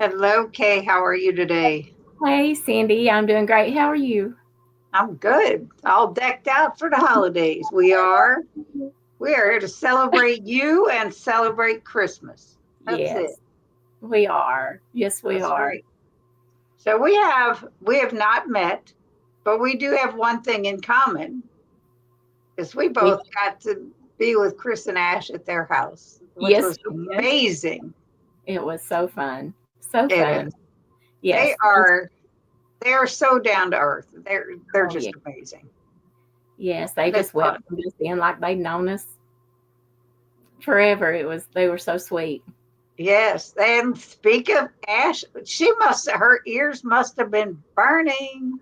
Hello, Kay. How are you today? Hey, Cindy, I'm doing great. How are you? I'm good. All decked out for the holidays. We are here to celebrate you and celebrate Christmas. That's it. Yes, we are. Yes, we That's are. right. So we have not met, but we do have one thing in common, is we We both got to be with Chris and Ash at their house, which yes, was we did. amazing. It was so fun. So It fun. is. They Yes. are they are so down to earth. They're Oh yeah. just amazing. Yes, they And it's just fun. welcomed us in like they'd known us forever. They were so sweet. Yes, and speak of Ash, her ears must have been burning.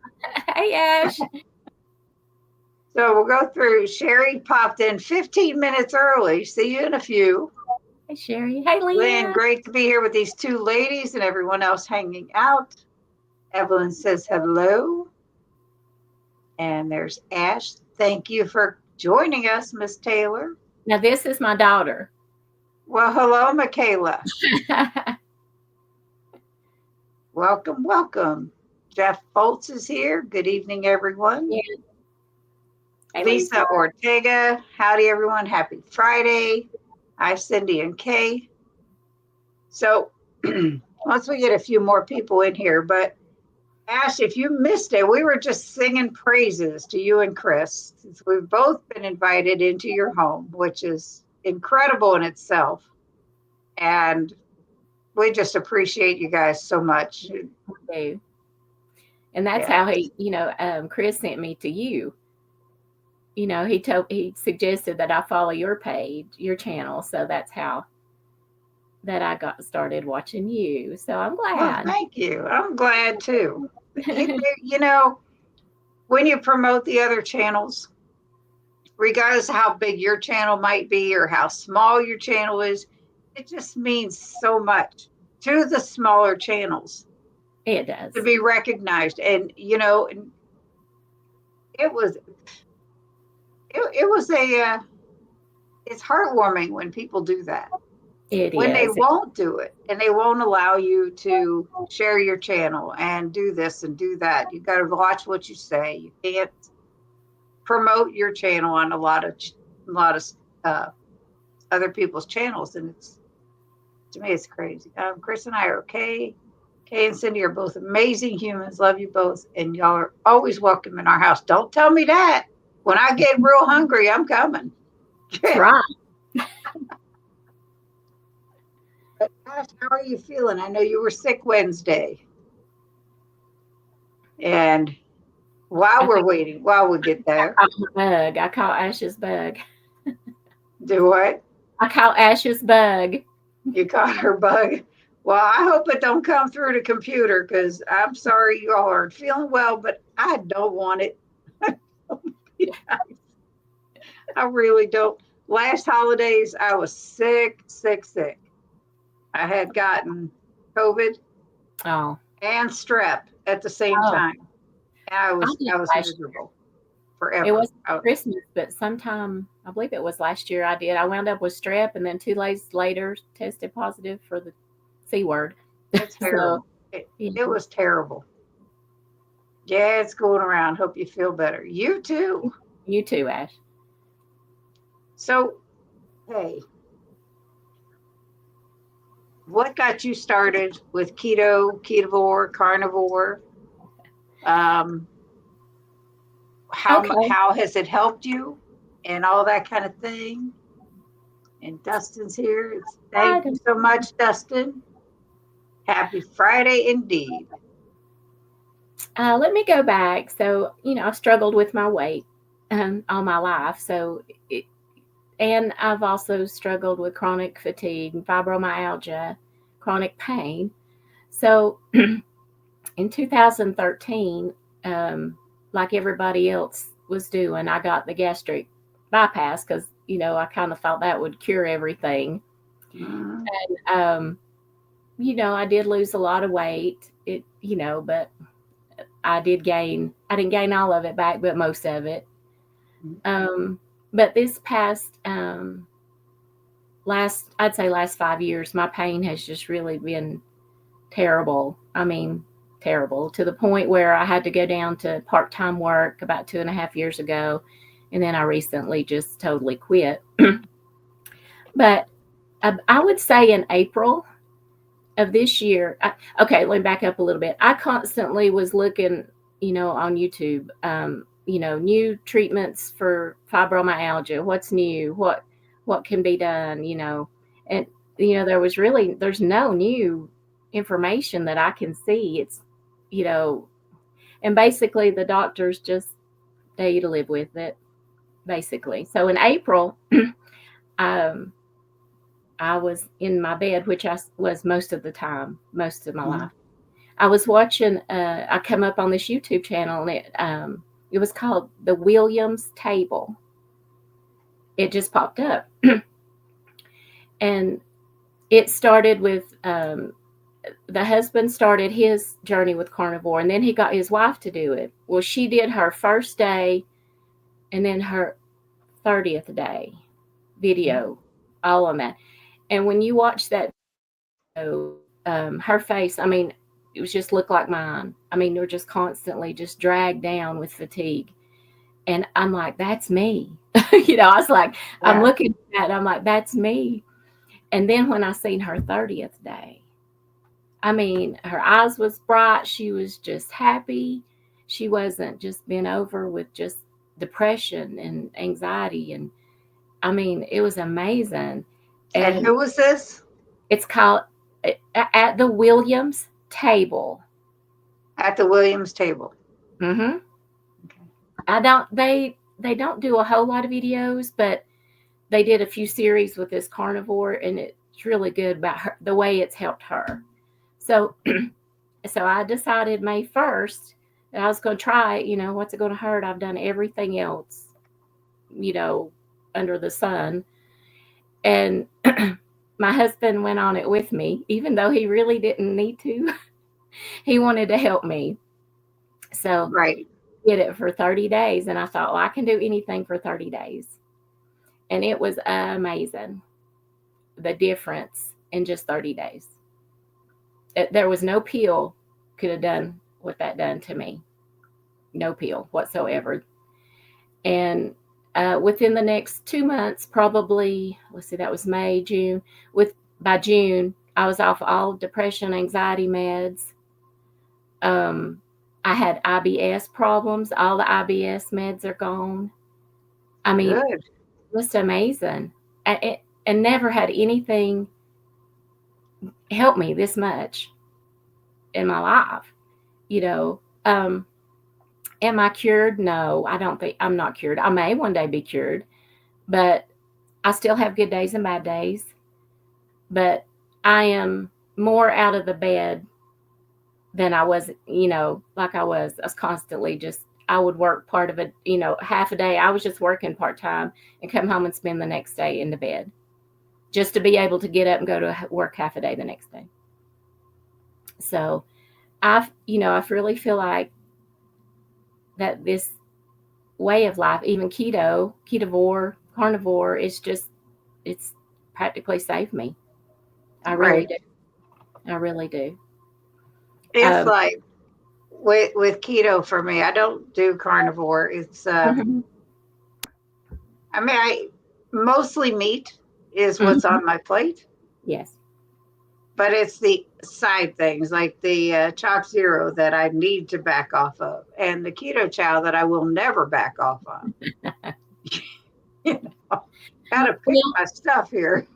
Hey, Ash. So we'll go through. Sherry popped in 15 minutes early. See you in a few. Hey, Sherry. Hey, Lynn, Lynn. great to be here with these two ladies and everyone else hanging out. Evelyn says hello. And there's Ash. Thank you for joining us, Miss Taylor. Now this is my daughter. Well, hello, Michaela. Welcome, welcome. Jeff Foltz is here. Good evening, everyone. Yeah. Hey, Lisa. Lisa Ortega. Howdy, everyone. Happy Friday. Hi, Cindy and Kay. So, once we get a few more people in here, but Ash, if you missed it, we were just singing praises to you and Chris. Since we've both been invited into your home, which is incredible in itself. And we just appreciate you guys so much. Do. And that's Yeah. how Chris sent me to you. He suggested that I follow your page, your channel, so that's how that I got started watching you. So I'm Well, glad. thank you. I'm glad too. You know, when you promote the other channels, regardless of how big your channel might be or how small your channel is, it just means so much to the smaller channels It to does. be recognized. And it was it was it's heartwarming when people do that. It When they is. won't do it and they won't allow you to share your channel and do this and do that, you got to watch what you say. You can't promote your channel on a lot of uh, other people's channels, and it's to me it's crazy. Chris and I are okay. Kay and Cindy are both amazing humans. Love you both, and y'all are always welcome in our house. Don't tell me that. When I get real hungry, I'm coming. That's right. But Ash, how are you feeling? I know you were sick Wednesday, and while I we're think waiting, while we get I there, caught my bug. I caught Ash's bug. do what? I caught Ash's bug. You caught her bug. Well, I hope it don't come through the computer because I'm sorry you all aren't feeling well, but I don't want it. I really don't. Last holidays, I was sick, sick, sick. I had gotten COVID Oh, and strep at the same oh, time. And I I was did I was last year. miserable It forever. wasn't Christmas, but sometime I believe it was last year. I did. I wound up with strep, and then 2 days later tested positive for the C word. It's So terrible. It, yeah, it was terrible. Yeah, it's going around. Hope you feel better. You too. you too, Ash. So, hey, what got you started with ketovore, carnivore? Um, Okay. how has it helped you, and all that kind of thing? And Dustin's here. I Thank you don't- so much, Dustin. Happy Friday indeed. Let me go back. So, I've struggled with my weight all my life. And I've also struggled with chronic fatigue and fibromyalgia, chronic pain. So, in 2013, like everybody else was doing, I got the gastric bypass because, I kind of thought that would cure everything. Mhm. Um, I did lose a lot of weight, but I didn't gain all of it back, but most of it. Um, but this past, I'd say last 5 years, my pain has just really been terrible. I mean, terrible, to the point where I had to go down to part-time work about 2.5 years ago. And then I recently just totally quit. But I would say in April of this year, okay, let me back up a little bit. I constantly was looking, on YouTube, new treatments for fibromyalgia. What's new? What can be done? And there's no new information that I can see. It's, you know, and basically the doctors just tell you to live with it, basically. So in April, um, I was in my bed, which I was most of the time, most of my life. I was watching. I come up on this YouTube channel, and it was called the Williams Table. It just popped up, and it started with the husband started his journey with carnivore, and then he got his wife to do it. Well, she did her first day, and then her 30th day video, all on that. And when you watch that, her face, I mean, it was just looked like mine. I mean, they're just constantly just dragged down with fatigue. And I'm like, that's me. I was like, yeah. I'm looking at it, I'm like, that's me. And then when I seen her 30th day, I mean, her eyes was bright. She was just happy. She wasn't just bent over with just depression and anxiety. And I mean, it was amazing. And who was this? It's called At the Williams Table. At the Williams Table. Mm-hmm. Okay. They don't do a whole lot of videos, but they did a few series with this carnivore, and it's really good about her, the way it's helped her. So I decided May 1st that I was going to try it. What's it going to hurt? I've done everything else, under the sun. And my husband went on it with me, even though he really didn't need to. He wanted to help me. So right. Did it for 30 days. And I thought, well, I can do anything for 30 days. And it was amazing, the difference in just 30 days. There was no pill could have done what that done to me. No pill whatsoever. And within the next 2 months, probably, let's see, that was May, June. By June, I was off all depression, anxiety meds. I had IBS problems. All the IBS meds are gone. I mean, good. Just amazing. And never had anything help me this much in my life. Am I cured? No, I don't think I'm not cured. I may one day be cured, but I still have good days and bad days. But I am more out of the bed than I was, like I was constantly I would work part of it, half a day. I was just working part-time and come home and spend the next day in the bed just to be able to get up and go to work half a day the next day. So I really feel like that this way of life, even ketovore, carnivore, it's practically saved me. I really do. I really do. It's like with keto for me, I don't do carnivore. It's, I mean, mostly meat is what's on my plate. Yes. But it's the side things like the Chalk Zero that I need to back off of, and the keto chow that I will never back off of. Gotta pick my stuff here.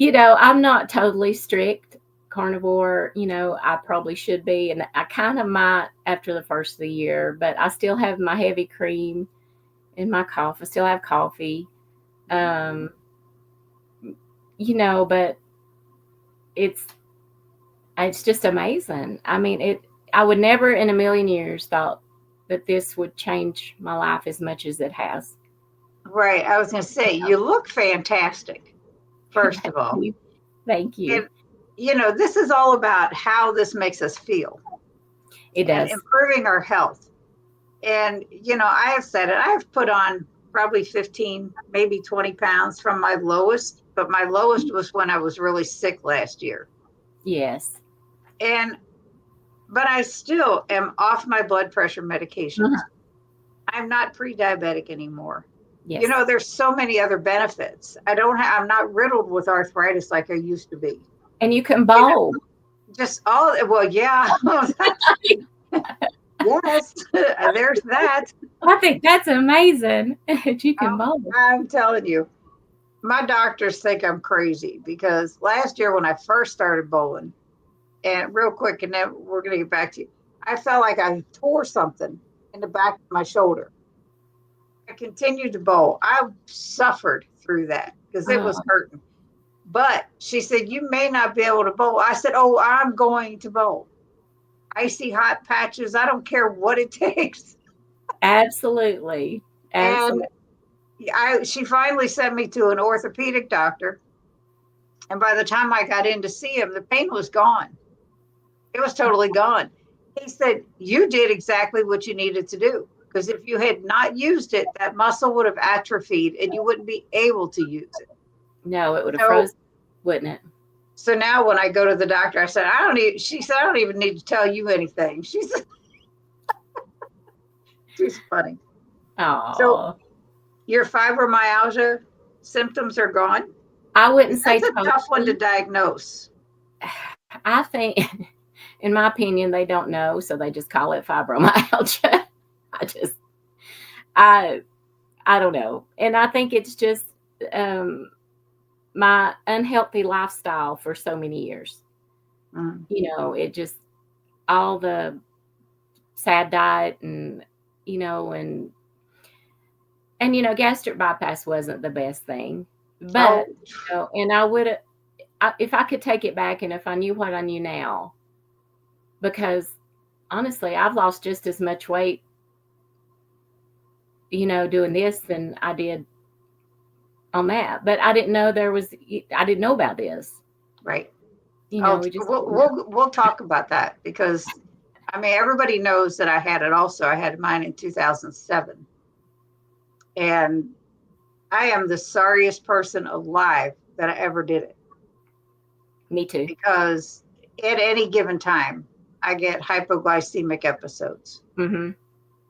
I'm not totally strict carnivore. I probably should be, and I kind of might after the first of the year, but I still have my heavy cream in my coffee. I still have coffee. But it's just amazing. I mean, I would never in a million years thought that this would change my life as much as it has. Right. I was going to say, you look fantastic, first of all. Thank you. And, this is all about how this makes us feel. It does. And improving our health. And, I have said it, I have put on probably 15, maybe 20 pounds from my lowest, but my lowest was when I was really sick last year. Yes. But I still am off my blood pressure medications. I'm not pre-diabetic anymore. Yes. You know, there's so many other benefits. I'm not riddled with arthritis like I used to be. And you can bowl. Just all, well, yeah. Yes, there's that. I think that's amazing that you can bowl. I'm telling you, my doctors think I'm crazy because last year when I first started bowling, and real quick, and then we're going to get back to you, I felt like I tore something in the back of my shoulder. I continued to bowl. I suffered through that because it was hurting. But she said, you may not be able to bowl. I said, oh, I'm going to bowl. Icy hot patches. I don't care what it takes. Absolutely. And she finally sent me to an orthopedic doctor. And by the time I got in to see him, the pain was gone. It was totally gone. He said, you did exactly what you needed to do. Because if you had not used it, that muscle would have atrophied and you wouldn't be able to use it. No, it would have frozen, wouldn't it? So now when I go to the doctor, she said, I don't even need to tell you anything. She said, she's funny. Oh. So your fibromyalgia symptoms are gone? I wouldn't say that's a tough one to diagnose. I think, in my opinion, they don't know, so they just call it fibromyalgia. I don't know. And I think it's just my unhealthy lifestyle for so many years. You know, it just, all the sad diet and, you know, and you know, gastric bypass wasn't the best thing. But, you know, and I would, if I could take it back and if I knew what I knew now, because honestly, I've lost just as much weight, you know, doing this than I did on that. But I didn't know I didn't know about this. Right. You know, we'll talk about that because, I mean, everybody knows that I had it also. I had mine in 2007. And I am the sorriest person alive that I ever did it. Me too. Because at any given time, I get hypoglycemic episodes. Mm-hmm.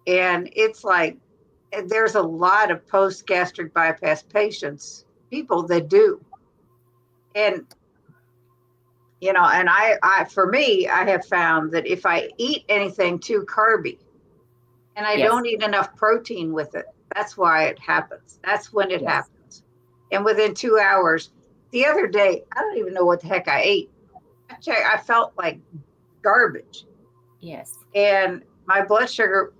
And it's like, there's a lot of post-gastric bypass people that do. And, you know, and for me, I have found that if I eat anything too carby and I don't eat enough protein with it, that's why it happens. That's when it happens. And within 2 hours, the other day, I don't even know what the heck I ate. I felt like garbage. Yes. And my blood sugar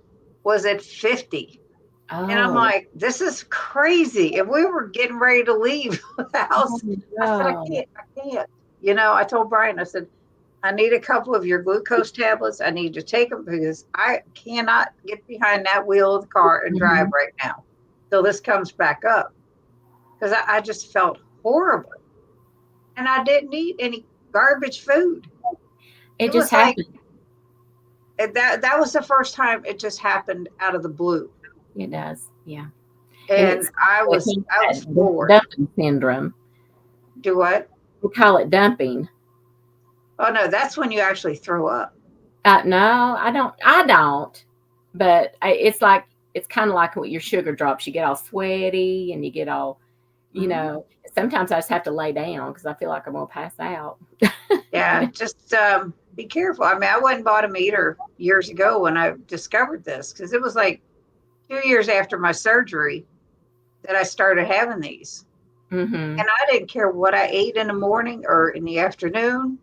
was at 50. Oh. And I'm like, this is crazy. And we were getting ready to leave the house. I said, I can't. You know, I told Brian, I said, I need a couple of your glucose tablets. I need to take them because I cannot get behind that wheel of the car and drive right now till this comes back up. Because I just felt horrible. And I didn't eat any garbage food. It just happened. Like, that was the first time it just happened out of the blue. It does, yeah. And I was bored. Dumping syndrome. Do what? We call it dumping. Oh no, that's when you actually throw up. No, I don't. But it's kind of like with your sugar drops. You get all sweaty and you get all, you know. Sometimes I just have to lay down because I feel like I'm gonna pass out. Yeah, just be careful. I mean, I went and bought a meter years ago when I discovered this because it was like 2 years after my surgery that I started having these. And I didn't care what I ate in the morning or in the afternoon.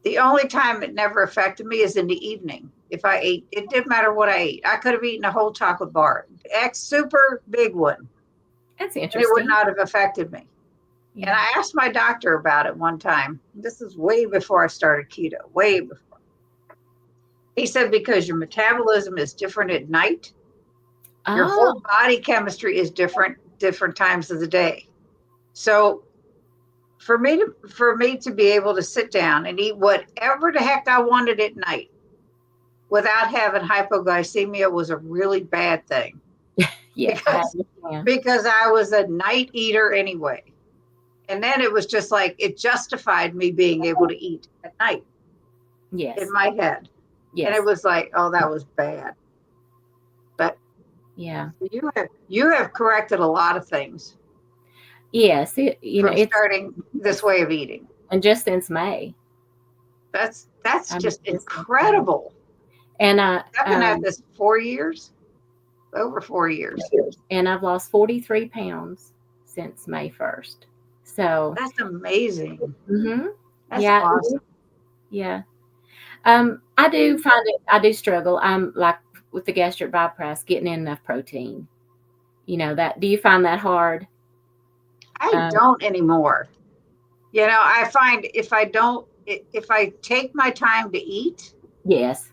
The only time it never affected me is in the evening. If I ate, it didn't matter what I ate. I could have eaten a whole chocolate bar, super big one. That's interesting. It would not have affected me. Yeah. And I asked my doctor about it one time. This is way before I started keto, way before. He said, because your metabolism is different at night, your whole body chemistry is different times of the day. So for me to be able to sit down and eat whatever the heck I wanted at night without having hypoglycemia was a really bad thing. Because I was a night eater anyway. And then it was just like, it justified me being able to eat at night. Yes. in my head. Yes. And it was like, oh, that was bad. But yeah. you have corrected a lot of things. Yes. From starting this way of eating. And just since May. That's just incredible. And I've been at this 4 years, over 4 years. And I've lost 43 pounds since May 1st. So that's amazing. Mm-hmm. That's awesome. Yeah. I do find it, I do struggle. I'm like with the gastric bypass, getting in enough protein. You know, do you find that hard? I don't anymore. You know, I find if I take my time to eat, yes,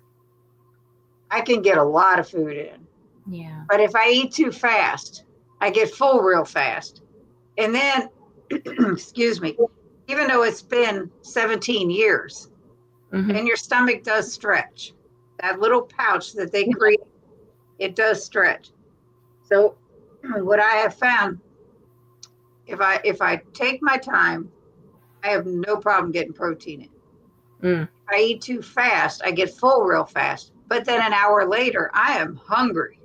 I can get a lot of food in. Yeah. But if I eat too fast, I get full real fast. And then, excuse me, even though it's been 17 years, and your stomach does stretch, that little pouch that they create, it does stretch. So what I have found, if I take my time, I have no problem getting protein in. If I eat too fast, I get full real fast. But then an hour later, I am hungry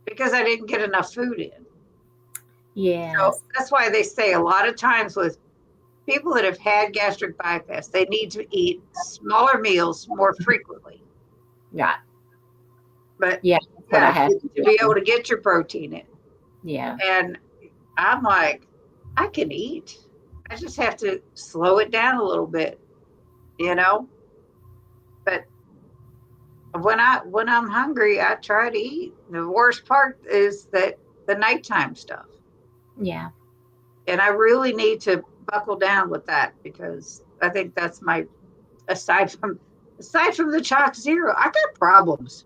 because I didn't get enough food in. Yeah. So that's why they say a lot of times with people that have had gastric bypass, they need to eat smaller meals more frequently. Yeah. But yeah, to be able to get your protein in. Yeah. And I'm like, I can eat. I just have to slow it down a little bit, you know? But when I'm hungry, I try to eat. The worst part is that the nighttime stuff. Yeah. And I really need to buckle down with that because I think that's my aside from the Chalk Zero, I got problems.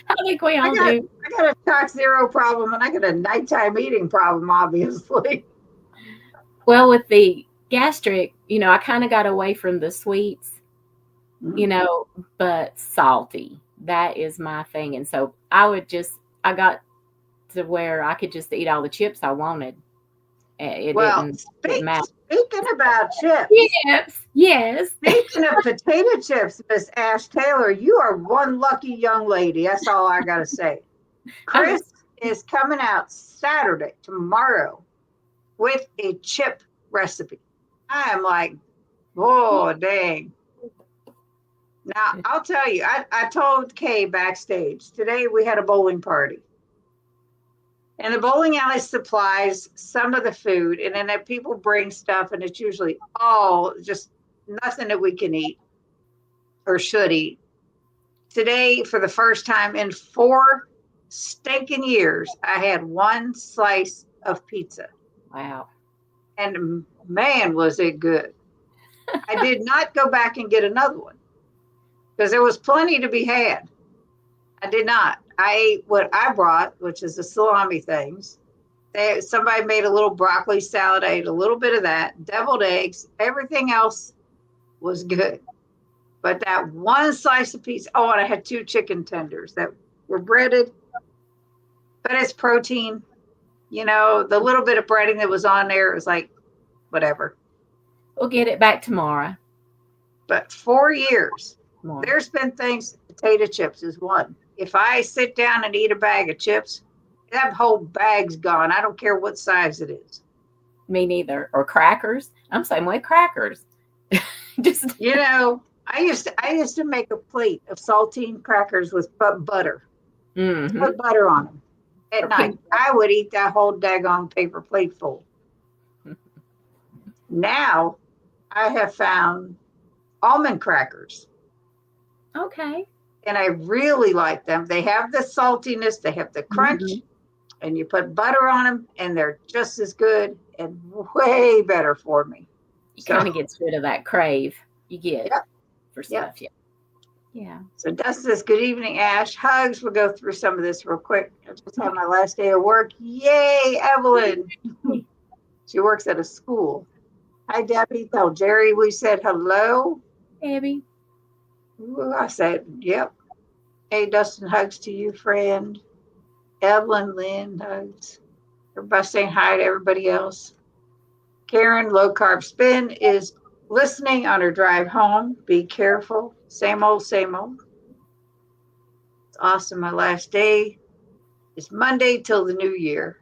I think we all do. I got a Chalk Zero problem and I got a nighttime eating problem, obviously. Well, with the gastric, you know, I kind of got away from the sweets, you know, but salty. That is my thing. And so I got to where I could just eat all the chips I wanted. Speaking about chips. Yes. Speaking of potato chips, Miss Ash Taylor, you are one lucky young lady. That's all I got to say. Chris is coming out Saturday, tomorrow, with a chip recipe. I am like, oh, dang. Now, I'll tell you, I told Kay backstage, today we had a bowling party. And the bowling alley supplies some of the food, and then people bring stuff, and it's usually all just nothing that we can eat or should eat. Today, for the first time in 4 stinking years, I had one slice of pizza. Wow. And man, was it good. I did not go back and get another one because there was plenty to be had. I did not. I ate what I brought, which is the salami things. Somebody made a little broccoli salad. I ate a little bit of that, deviled eggs. Everything else was good. But that one slice of pizza, oh, and I had 2 chicken tenders that were breaded, but it's protein. You know, the little bit of breading that was on there was like, whatever. We'll get it back tomorrow. But 4 years, there's been things, potato chips is one. If I sit down and eat a bag of chips, that whole bag's gone. I don't care what size it is. Me neither. Or crackers. I'm same way, crackers. Just you know, I used to make a plate of saltine crackers with butter. Put butter on them at night. I would eat that whole daggone paper plate full. Now I have found almond crackers. Okay. And I really like them. They have the saltiness, they have the crunch, and you put butter on them, and they're just as good and way better for me. It kind of gets rid of that crave you get for stuff. Yeah. So Dustin's good evening, Ash. Hugs. We'll go through some of this real quick. I just had my last day of work. Yay, Evelyn. She works at a school. Hi, Debbie. Tell Jerry we said hello. Debbie. Ooh, I said, yep. Hey, Dustin, hugs to you, friend. Evelyn, Lynn, hugs. Everybody saying hi to everybody else. Karen, low carb spin is listening on her drive home. Be careful. Same old, same old. It's awesome. My last day is Monday till the new year.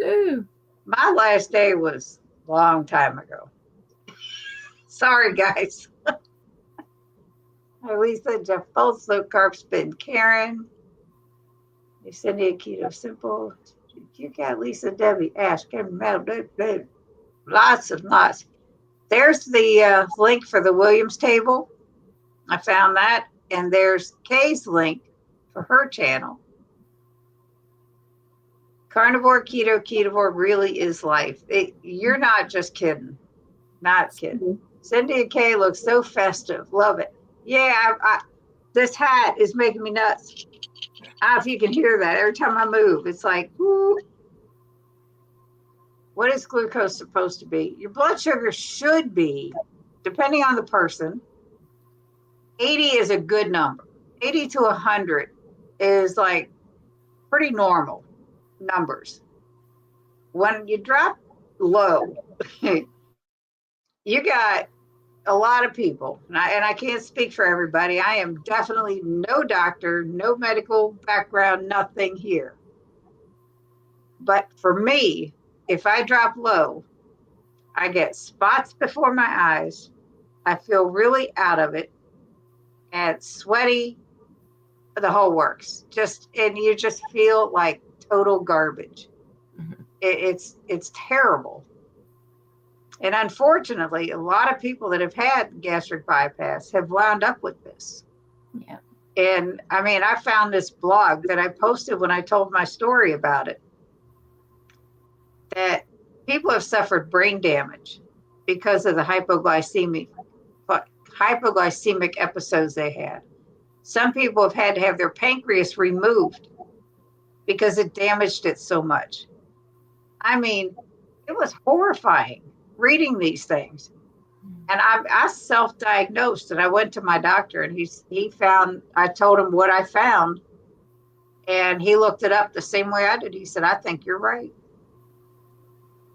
Ooh. My last day was a long time ago. Sorry, guys. Hi, Lisa, Jeff Foltz, Low Carb Spin, Karen, Cindy, Keto Simple, you got Lisa, Debbie, Ash, Kevin, Mel, lots and lots. There's the link for the Williams table. I found that. And there's Kay's link for her channel. Carnivore, keto, ketovore really is life. You're not just kidding. Not kidding. Cindy and Kay look so festive. Love it. Yeah, this hat is making me nuts. I don't know if you can hear that. Every time I move, it's like, whoo. What is glucose supposed to be? Your blood sugar should be, depending on the person, 80 is a good number. 80 to 100 is like pretty normal numbers. When you drop low, you got a lot of people, and I can't speak for everybody. I am definitely no doctor, no medical background, nothing here. But for me, if I drop low, I get spots before my eyes. I feel really out of it and sweaty, the whole works. And you just feel like total garbage. Mm-hmm. It's terrible. And unfortunately, a lot of people that have had gastric bypass have wound up with this. Yeah. And I mean, I found this blog that I posted when I told my story about it, that people have suffered brain damage because of the hypoglycemic episodes they had. Some people have had to have their pancreas removed because it damaged it so much. I mean, it was horrifying reading these things. And I self-diagnosed, and I went to my doctor, and I told him what I found, and he looked it up the same way I did. He said, I think you're right.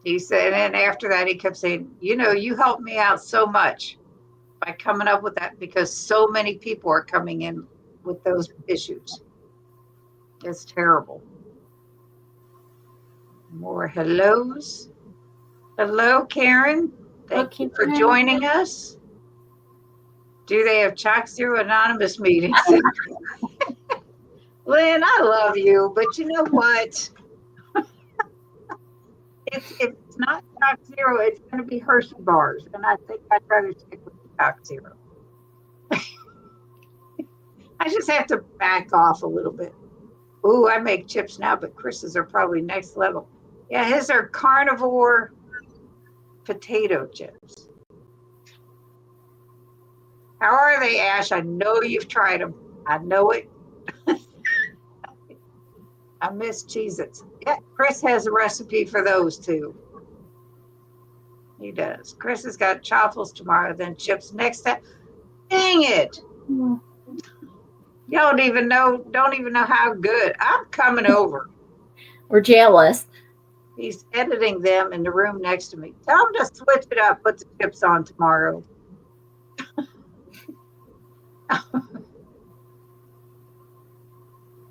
He said, and after that, he kept saying, you helped me out so much by coming up with that, because so many people are coming in with those issues. It's terrible. More hellos. Hello, Karen. Thank you for joining us. Do they have Chalk Zero Anonymous meetings? Lynn, I love you, but you know what? If it's not Chalk Zero, it's going to be Hershey bars, and I think I'd rather stick with Chalk Zero. I just have to back off a little bit. Ooh, I make chips now, but Chris's are probably next level. Yeah, his are carnivore potato chips. How are they, Ash? I know you've tried them. I know it. I miss Cheez-Its. Yeah, Chris has a recipe for those too. He does. Chris has got chaffles tomorrow, then chips next time. Dang it. Yeah. You don't even know how good. I'm coming over. We're jealous. He's editing them in the room next to me. Tell him to switch it up, put the chips on tomorrow.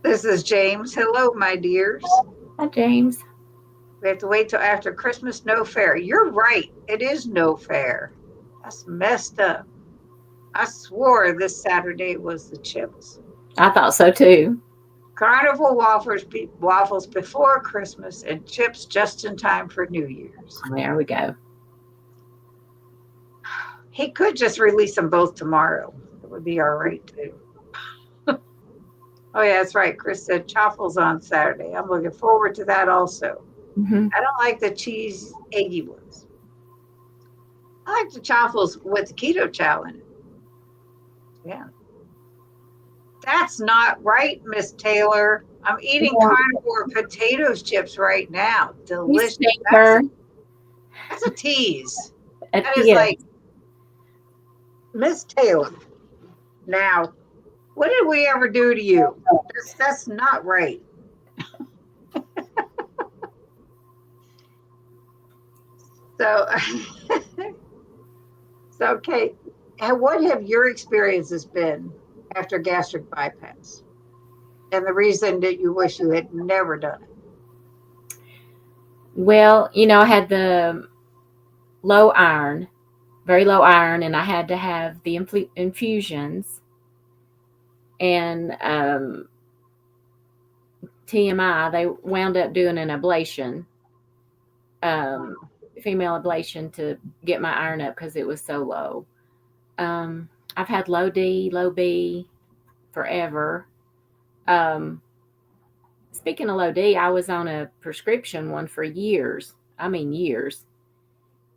This is James. Hello, my dears. Hi, James. We have to wait till after Christmas. No fair. You're right. It is no fair. That's messed up. I swore this Saturday was the chips. I thought so too. Carnival waffles before Christmas and chips just in time for New Year's. There we go. He could just release them both tomorrow. It would be all right too. Oh yeah, that's right. Chris said chaffles on Saturday. I'm looking forward to that also. Mm-hmm. I don't like the cheese eggy ones. I like the chaffles with the keto chow in it. Yeah. That's not right, Miss Taylor. I'm eating carnivore potatoes chips right now. Delicious. That's a tease. That is like, Miss Taylor. Now, what did we ever do to you? That's not right. So, okay, and what have your experiences been after gastric bypass? And the reason that you wish you had never done it? Well, I had the low iron, very low iron, and I had to have the infusions and TMI. They wound up doing an ablation, um, female ablation to get my iron up because it was so low. I've had low D, low B forever. Um, Speaking of low D, I was on a prescription one for years. I mean, years.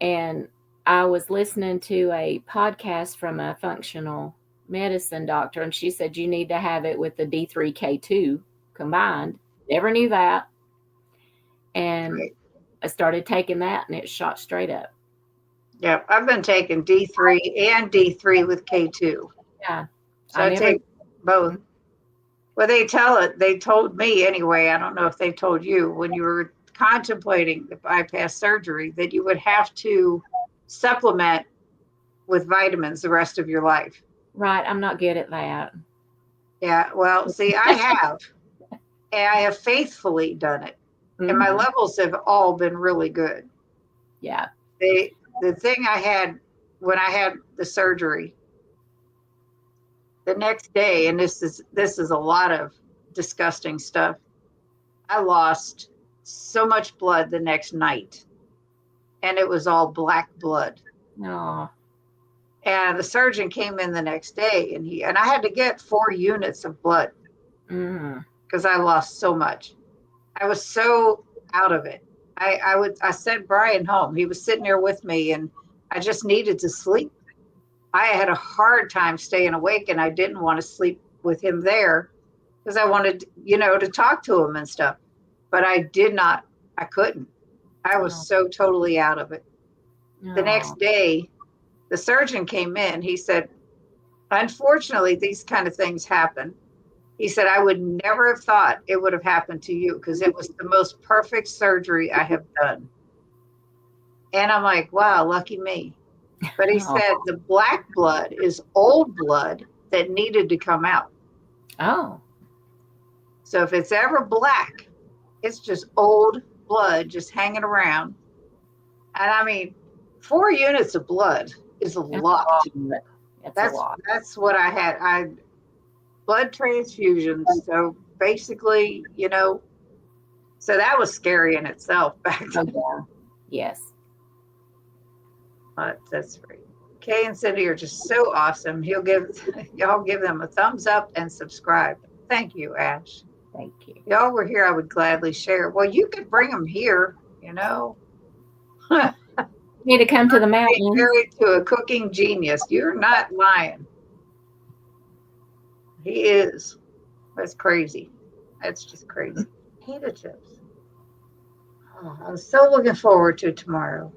And I was listening to a podcast from a functional medicine doctor, and she said you need to have it with the D3K2 combined. Never knew that. And Right. I started taking that, and it shot straight up. Yeah, I've been taking D3 and D3 with K2. Yeah. So I take both. Well, they told me anyway, I don't know if they told you when you were contemplating the bypass surgery that you would have to supplement with vitamins the rest of your life. Right. I'm not good at that. Yeah, well, see, I have, and I have faithfully done it, and my levels have all been really good. Yeah. The thing I had when I had the surgery, the next day, and this is a lot of disgusting stuff. I lost so much blood the next night, and it was all black blood. Oh. And the surgeon came in the next day, and I had to get 4 units of blood because I lost so much. I was so out of it. I sent Brian home. He was sitting there with me, and I just needed to sleep. I had a hard time staying awake, and I didn't want to sleep with him there because I wanted, to talk to him and stuff. But I did not. I couldn't. I was so totally out of it. The next day, the surgeon came in. He said, unfortunately, these kind of things happen. He said, I would never have thought it would have happened to you because it was the most perfect surgery I have done. And I'm like, wow, lucky me. But he said the black blood is old blood that needed to come out. Oh. So if it's ever black, it's just old blood just hanging around. And I mean, 4 units of blood is a lot. That's a lot. That's what I had. Blood transfusions. So basically, so that was scary in itself back then. Yes. But that's great. Kay and Cindy are just so awesome. Y'all give them a thumbs up and subscribe. Thank you, Ash. Thank you. Y'all were here, I would gladly share. Well, you could bring them here, Need to come to the mountain. Married to a cooking genius. You're not lying. He is. That's crazy. That's just crazy. Pita chips. Oh, I'm so looking forward to tomorrow.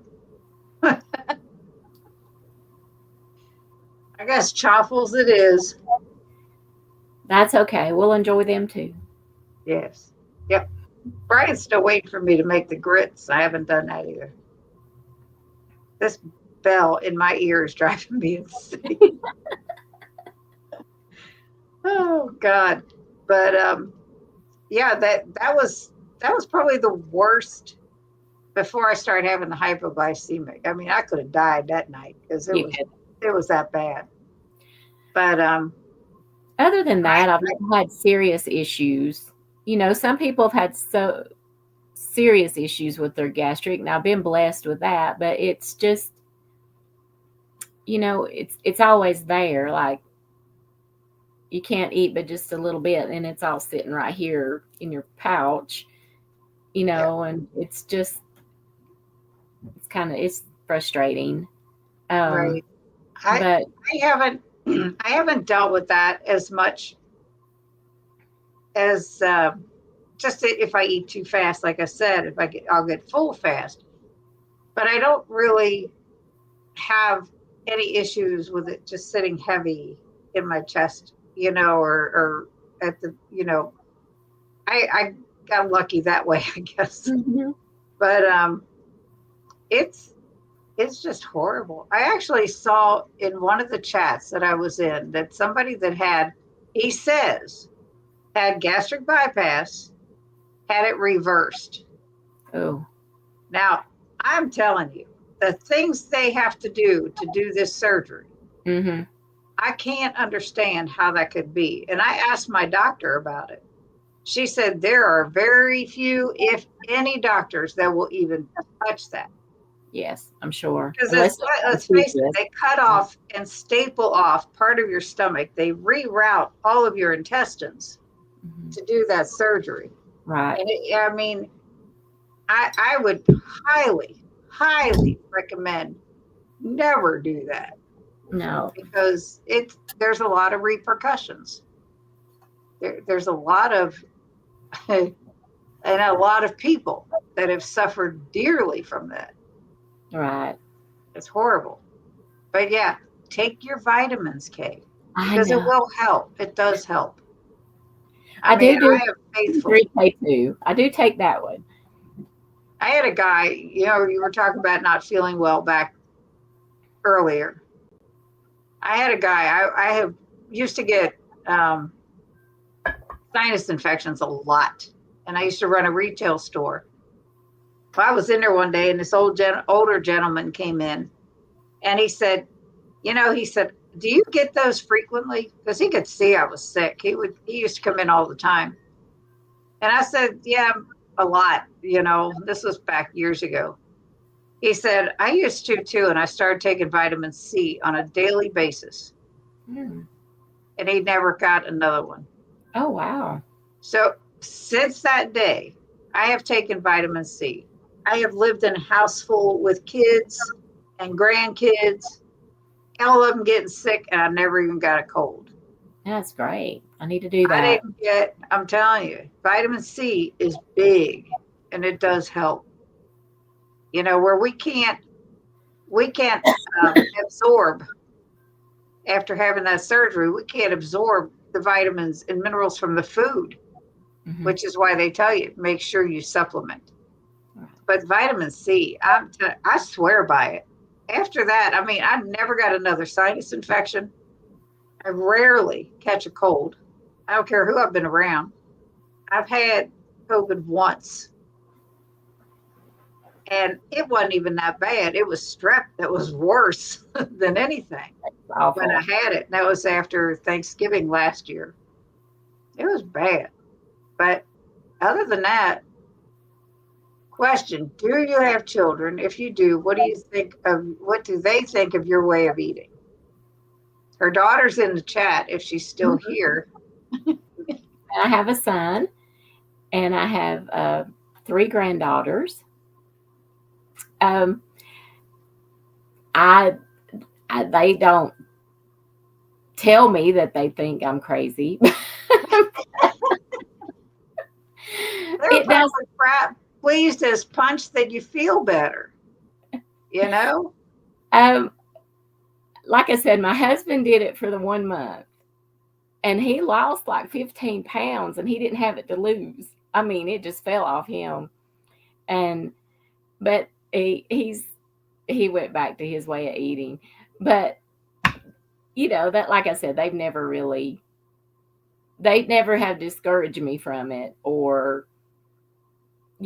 I guess chaffles it is. That's okay. We'll enjoy them too. Yes. Yep. Brian's still waiting for me to make the grits. I haven't done that either. This bell in my ear is driving me insane. Oh God. But yeah, that was probably the worst before I started having the hypoglycemic. I mean, I could have died that night because it was that bad. But other than that, I've never had serious issues. Some people have had so serious issues with their gastric, and I've been blessed with that, but it's just, it's always there. Like, you can't eat but just a little bit, and it's all sitting right here in your pouch, and it's just, it's frustrating. Right. But I haven't dealt with that as much as just if I eat too fast. Like I said, I'll get full fast, but I don't really have any issues with it just sitting heavy in my chest, or at the, I got lucky that way, I guess. Mm-hmm. But it's It's just horrible. I actually saw in one of the chats that I was in that somebody that he says, had gastric bypass, had it reversed. Oh. Now, I'm telling you, the things they have to do this surgery, Mm-hmm. I can't understand how that could be. And I asked my doctor about it. She said there are very few, if any, doctors that will even touch that. Yes, I'm sure. Because Unless let's it's face it, they cut off and staple off part of your stomach. They reroute all of your intestines mm-hmm. to do that surgery. Right. And I mean, I would highly, highly recommend never do that No. because there's a lot of repercussions. There's a lot of and a lot of people that have suffered dearly from that. Right. It's horrible. But yeah, take your vitamins, Kay, I because it know. will help. It does help. I I mean, do I have faithfully. 3K2. I do take that one. I had a guy, you were talking about not feeling well back earlier. I had a guy, I have used to get sinus infections a lot. And I used to run a retail store. Well, I was in there one day and this older gentleman came in and he said, do you get those frequently? Because he could see I was sick. He used to come in all the time. And I said, yeah, a lot. This was back years ago. He said, I used to too. And I started taking vitamin C on a daily basis. Mm. And he never got another one. Oh, wow. So since that day, I have taken vitamin C. I have lived in a house full with kids and grandkids, all of them getting sick, and I never even got a cold. That's great. I need to do that. I'm telling you, vitamin C is big and it does help. Where we can't absorb after having that surgery, we can't absorb the vitamins and minerals from the food, Mm-hmm. which is why they tell you, make sure you supplement. But vitamin C, I swear by it. After that, I mean, I never got another sinus infection. I rarely catch a cold. I don't care who I've been around. I've had COVID once, and it wasn't even that bad. It was strep that was worse than anything when I had it. That was after Thanksgiving last year. It was bad. But other than that, question, do you have children? If you do, what do they think of your way of eating? Her daughter's in the chat if she's still here. I have a son and I have 3 granddaughters. They don't tell me that they think I'm crazy. They're probably pleased as punch that you feel better. Like I said, my husband did it for the 1 month and he lost like 15 pounds and he didn't have it to lose. I mean, it just fell off him. But he went back to his way of eating. But that, like I said, they never have discouraged me from it or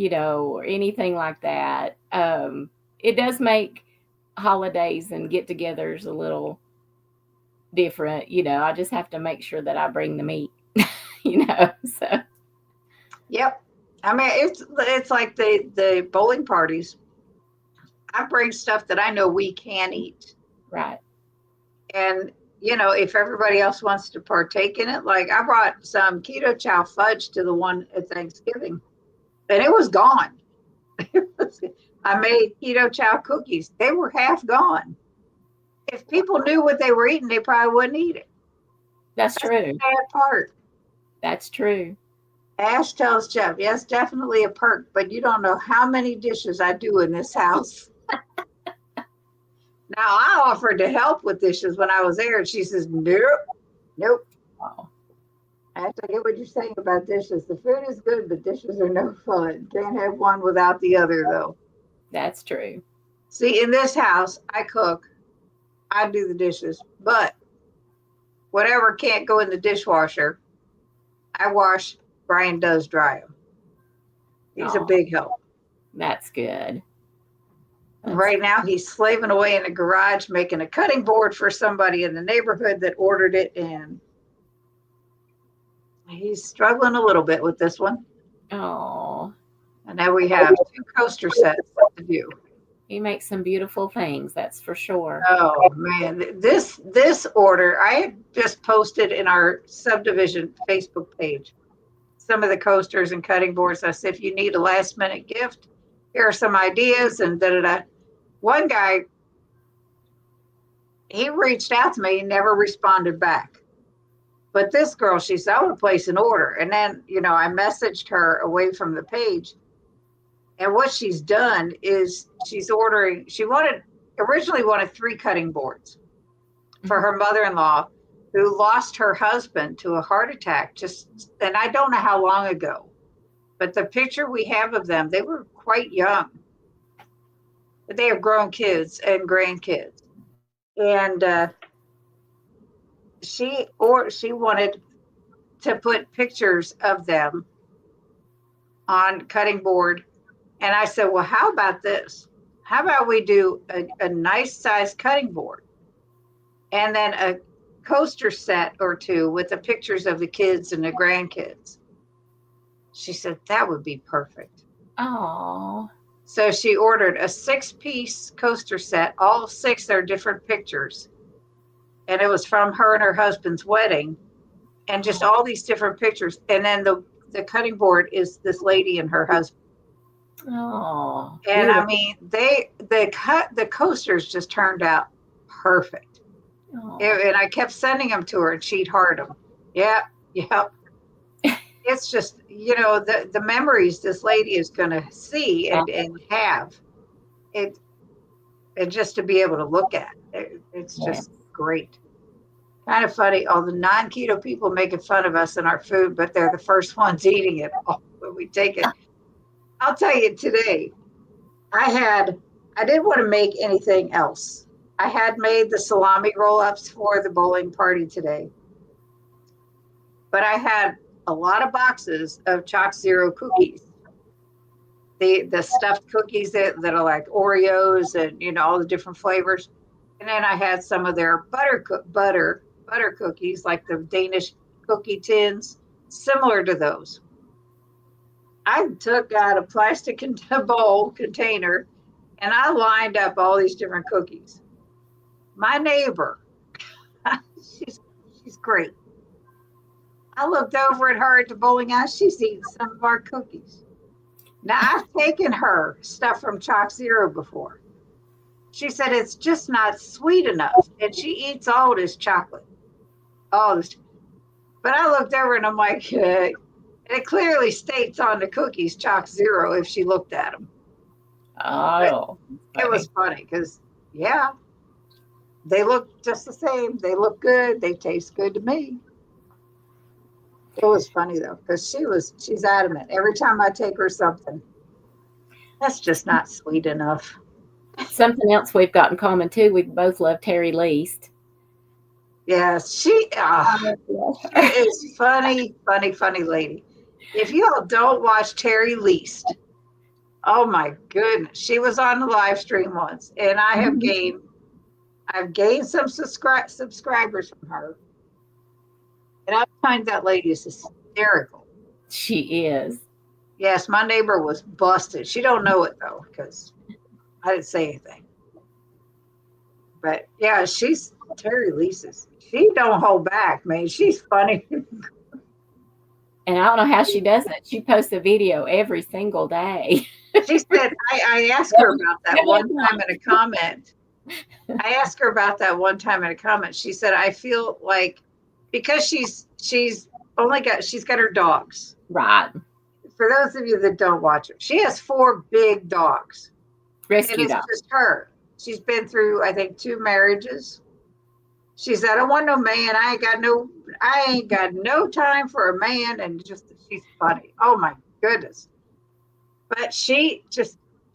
or anything like that. It does make holidays and get-togethers a little different. I just have to make sure that I bring the meat. So. Yep. I mean, it's like the bowling parties. I bring stuff that I know we can eat. Right. And if everybody else wants to partake in it, like I brought some keto chow fudge to the one at Thanksgiving, and it was gone. I made keto chow cookies. They were half gone. If people knew what they were eating, they probably wouldn't eat it. That's true. The bad part. That's true. Ash tells Jeff, yes, definitely a perk, but you don't know how many dishes I do in this house. Now, I offered to help with dishes when I was there, and she says, nope. Oh. I have to get what you're saying about dishes. The food is good, but dishes are no fun. Can't have one without the other, though. That's true. See, in this house, I cook, I do the dishes, but whatever can't go in the dishwasher, I wash. Brian does dry them. He's a Oh, big help. that's good. Right now, he's slaving away in the garage making a cutting board for somebody in the neighborhood that ordered it, and he's struggling a little bit with this one. Oh, And now we have 2 coaster sets to do. he makes some beautiful things, that's for sure. Oh man, this order I had just posted in our subdivision Facebook page some of the coasters and cutting boards. I said, if you need a last minute gift, here are some ideas and da da da. One guy, he reached out to me and never responded back. But this girl, she said, I want to place an order. And then, I messaged her away from the page. And what she's done is she's ordering, originally wanted 3 cutting boards for her mother-in-law who lost her husband to a heart attack and I don't know how long ago, but the picture we have of them, they were quite young. But they have grown kids and grandkids. And she wanted to put pictures of them on cutting board. And I said, well, how about this? How about we do a nice size cutting board and then a coaster set or 2 with the pictures of the kids and the grandkids? She said, that would be perfect. Oh. So she ordered a 6-piece coaster set. All 6 are different pictures. And it was from her and her husband's wedding and just all these different pictures. And then the cutting board is this lady and her husband. Oh, and beautiful. I mean, the coasters just turned out perfect. Oh. And I kept sending them to her, and she'd heart them. Yep. It's just the memories this lady is going to see and have it, and just to be able to look at it's just great. Kind of funny, all the non-keto people making fun of us and our food, but they're the first ones eating it all when we take it. I'll tell you today, I didn't want to make anything else. I had made the salami roll-ups for the bowling party today, but I had a lot of boxes of Chalk Zero cookies. The stuffed cookies that are like Oreos and all the different flavors. And then I had some of their butter cookies, like the Danish cookie tins, similar to those. I took out a plastic bowl container and I lined up all these different cookies. My neighbor, she's great. I looked over at her at the bowling alley. She's eating some of our cookies. Now, I've taken her stuff from Chalk Zero before. She said it's just not sweet enough, and she eats all this chocolate. All this. But I looked over and I'm like, and it clearly states on the cookies Chalk Zero if she looked at them. Oh, it was funny because, yeah, they look just the same. They look good. They taste good to me. It was funny though, because she's adamant. Every time I take her something, that's just not sweet enough. Something else we've got in common too. We both love Terry Least. Yes, she is funny lady. If you all don't watch Terry Least, oh my goodness, she was on the live stream once, and I have gained some subscribers from her. And I find that lady is hysterical. She is. Yes, my neighbor was busted. She don't know it though, because I didn't say anything. But yeah, she's Terry Leases. She don't hold back, man. She's funny. And I don't know how she does it. She posts a video every single day. She said, I asked her about that one time in a comment. She said, I feel like because she's got her dogs. Right. For those of you that don't watch her, she has 4 big dogs. Rescue dogs. It's just her. She's been through, I think, 2 marriages. She said, I don't want no man. I ain't got no time for a man. And she's funny. Oh my goodness. But she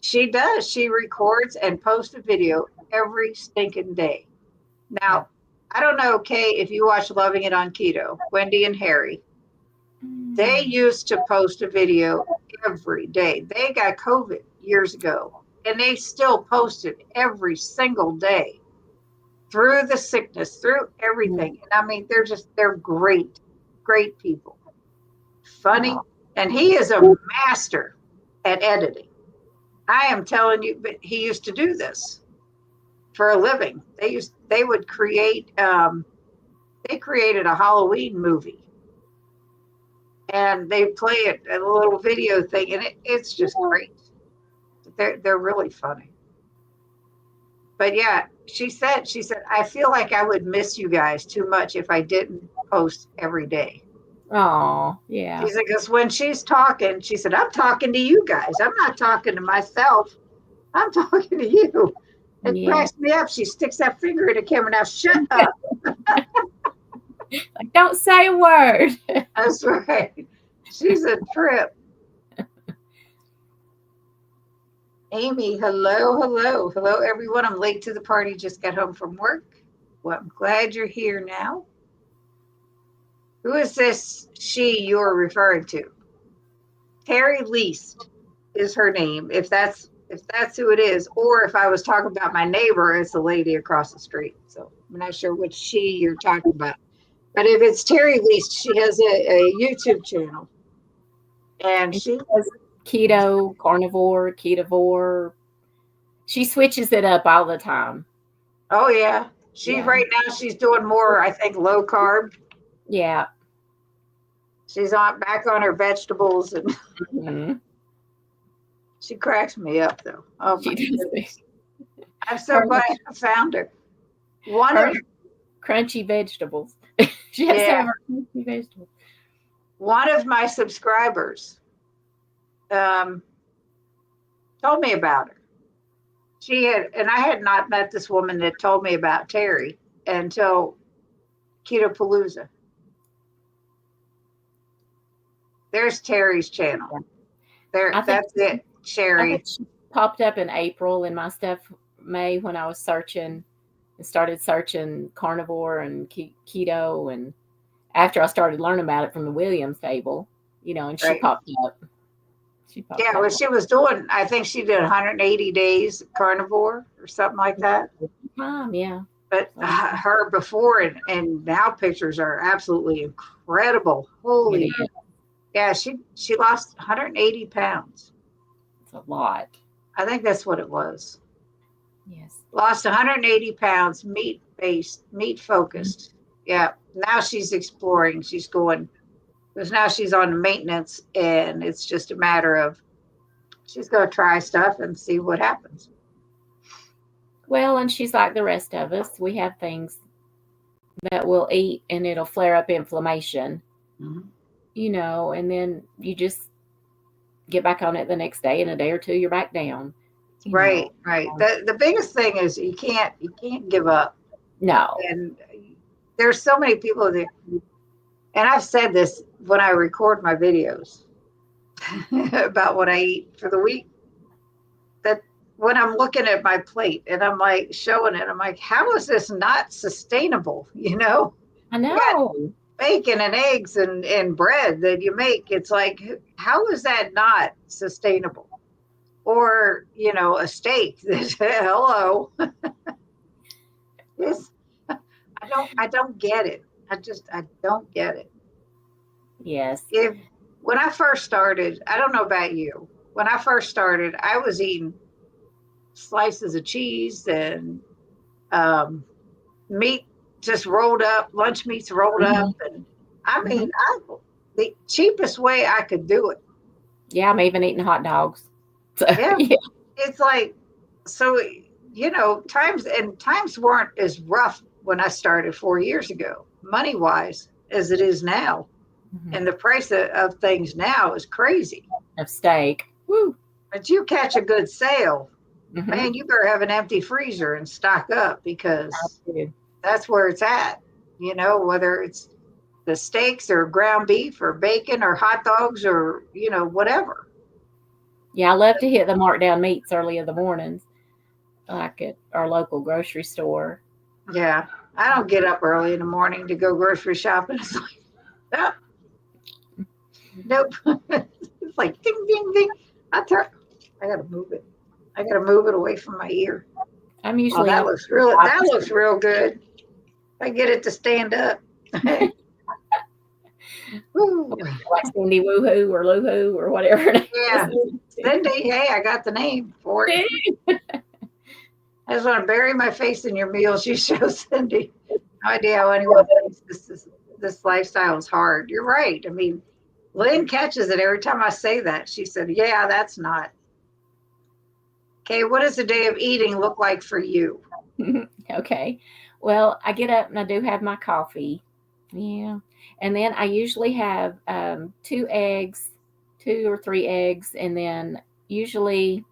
She does. She records and posts a video every stinking day. Now, I don't know, Kay, if you watch Loving It on Keto, Wendy and Harry, they used to post a video every day. They got COVID years ago, and they still posted every single day through the sickness, through everything. And I mean, they're great, great people. Funny. And he is a master at editing. I am telling you, but he used to do this for a living. They would create, they created a Halloween movie, and they play it a little video thing, and it's just great. They're really funny. But yeah, she said, I feel like I would miss you guys too much if I didn't post every day. Oh, yeah. She's like, because when she's talking, she said, I'm talking to you guys. I'm not talking to myself. I'm talking to you. It cracks me up. She sticks that finger in the camera. Now, shut up. Like, don't say a word. That's right. She's a trip. Amy, hello, everyone. I'm late to the party. Just got home from work. Well, I'm glad you're here now. Who is this she you're referring to? Terry Least is her name, if that's who it is, or if I was talking about my neighbor, it's the lady across the street. So I'm not sure which she you're talking about. But if it's Terry Least, she has a YouTube channel. And she does keto, carnivore, ketovore. She switches it up all the time. Oh yeah. Right now she's doing more, I think, low carb. Yeah. She's back on her vegetables, and she cracks me up though. Oh my goodness. I'm so glad I found her. Crunchy vegetables. She has to have her crunchy vegetables. One of my subscribers told me about her. And I had not met this woman that told me about Terry until Keto Palooza. There's Terry's channel. That's it, Sherry. She popped up in April in my stuff, May, when I was searching and started searching carnivore and keto. And after I started learning about it from the Williams table, and she popped up. Well, she was doing, I think she did 180 days carnivore or something like that. Yeah. But her before and now pictures are absolutely incredible. Holy. Yeah, she lost 180 pounds. It's a lot. I think that's what it was. Yes. Lost 180 pounds, meat-based, meat-focused. Yeah, now she's exploring. She's going, because now she's on maintenance, and it's just a matter of she's going to try stuff and see what happens. Well, and she's like the rest of us. We have things that we'll eat, and it'll flare up inflammation. Mm-hmm. And then you just get back on it the next day. In a day or two, you're back down. Right. The biggest thing is you can't give up. No. And there's so many people that, and I've said this when I record my videos about what I eat for the week, that when I'm looking at my plate and I'm like showing it, I'm like, how is this not sustainable? I know. Bacon and eggs and bread that you make, it's like, how is that not sustainable? Or a steak. Hello. I don't get it. I don't get it. Yes. When I first started, I don't know about you, when I first started, I was eating slices of cheese and meat just rolled up, lunch meats rolled up. And I mean, the cheapest way I could do it. Yeah, I'm even eating hot dogs. So, yeah. It's like, so, times weren't as rough when I started 4 years ago, money-wise, as it is now. Mm-hmm. And the price of things now is crazy. Of steak. Woo. But you catch a good sale, man, you better have an empty freezer and stock up, because that's where it's at. Whether it's the steaks or ground beef or bacon or hot dogs or, whatever. Yeah, I love to hit the markdown meats early in the mornings, like at our local grocery store. Yeah. I don't get up early in the morning to go grocery shopping. It's like, ah, nope. It's like ding, ding, ding. I gotta move it. I gotta move it away from my ear. I'm Oh, usually that up looks real. at That looks real good. I get it to stand up. Woo. like Cindy Woohoo or Loohoo or whatever her name Yeah. is. Cindy, hey, I got the name for it. I just want to bury my face in your meals. You show Cindy. No idea how anyone thinks this lifestyle is hard. You're right. I mean, Lynn catches it every time I say that. She said, yeah, that's not. Okay, what does a day of eating look like for you? Okay. Well, I get up and I do have my coffee. Yeah. And then I usually have 2 eggs, 2 or 3 eggs, and then usually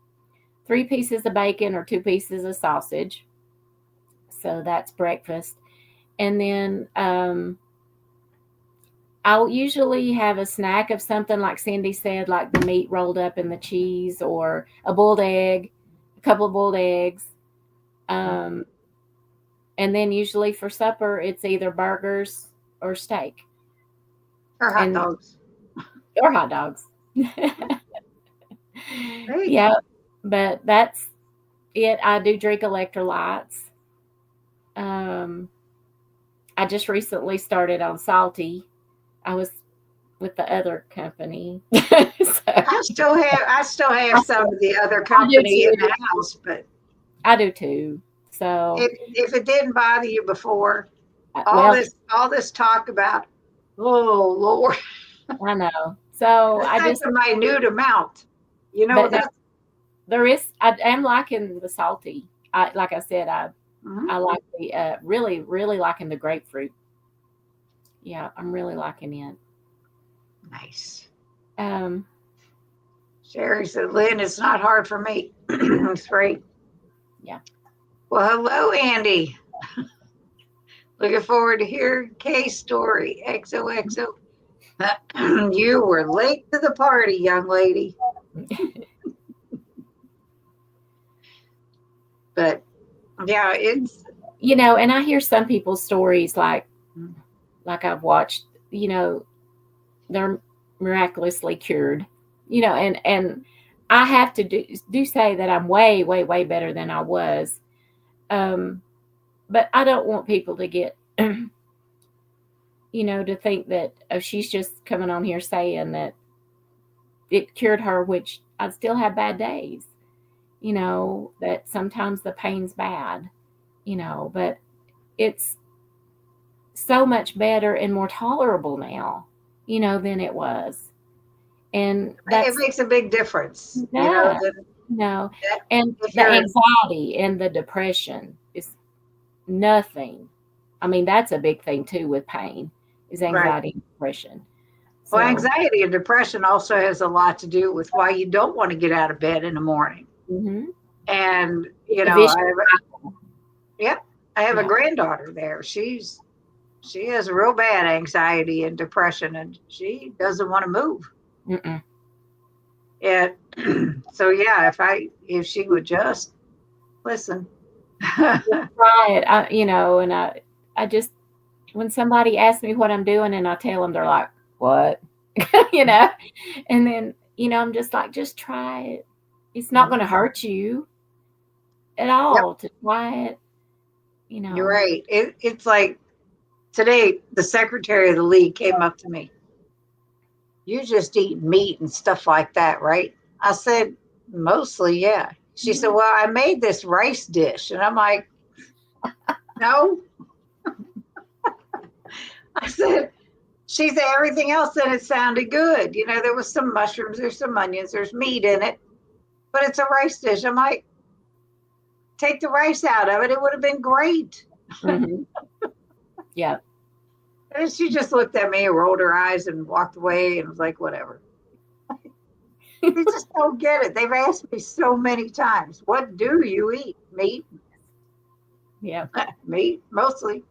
3 pieces of bacon or 2 pieces of sausage. So that's breakfast. And then I'll usually have a snack of something like Cindy said, like the meat rolled up in the cheese or a boiled egg, a couple of boiled eggs. Um, and then usually for supper, it's either burgers or steak Or hot and dogs? or hot dogs. Hey, Yeah, but that's it. I do drink electrolytes. Um, I just recently started on salty. I was with the other company. So I still have some of the other I do company in too. the house, but I do too. So if it didn't bother you before, well, all this talk about, oh Lord, I know. So that's I such just, a minute amount. You know, but that's there is. I am liking the salty. Like I said, mhm, I like the really liking the grapefruit. Yeah, I'm really liking it. nice. Um, Sherry said, Lynn, it's not hard for me. It's great. yeah. Well, hello, Andy. Looking forward to hearing Kay's story. XOXO. You were late to the party, young lady. But yeah, it's And I hear some people's stories mm, like I've watched. They're miraculously cured. And I have to do say that I'm way way way better than I was. Um, but I don't want people to get to think that she's just coming on here saying that it cured her, which I still have bad days. That sometimes the pain's bad. But it's so much better and more tolerable now, than it was. And it that's makes a big difference. yeah, That, no. that And if the you're anxiety and the depression is nothing. I mean, that's a big thing too with pain is right. anxiety and depression. Well, So, anxiety and depression also has a lot to do with why you don't want to get out of bed in the morning. mhm. And It's a vicious cycle. yeah, I have a Yeah. granddaughter there. She has real bad anxiety and depression, and she doesn't want to move. Mm-mm. And so yeah, if she would just listen. Try it. And I just when somebody asks me what I'm doing and I tell them, they're like, "What?" you know, and then I'm just like, just try it. It's not going to hurt you at Yep, all to try it. you're right. It's like today, the secretary of the league came up to me. You just eat meat and stuff like that, right? I said, mostly, yeah. She said, Yeah. well, I made this rice dish. And I'm like, no. I said, she said, everything else in it sounded good. There was some mushrooms, there's some onions, there's meat in it, but it's a rice dish. I'm like, take the rice out of it. It would have been great. Hmm. Yeah. And she just looked at me and rolled her eyes and walked away and was like, whatever. They just don't get it. They've asked me so many times, what do you eat? Meat? Yeah. Meat, mostly.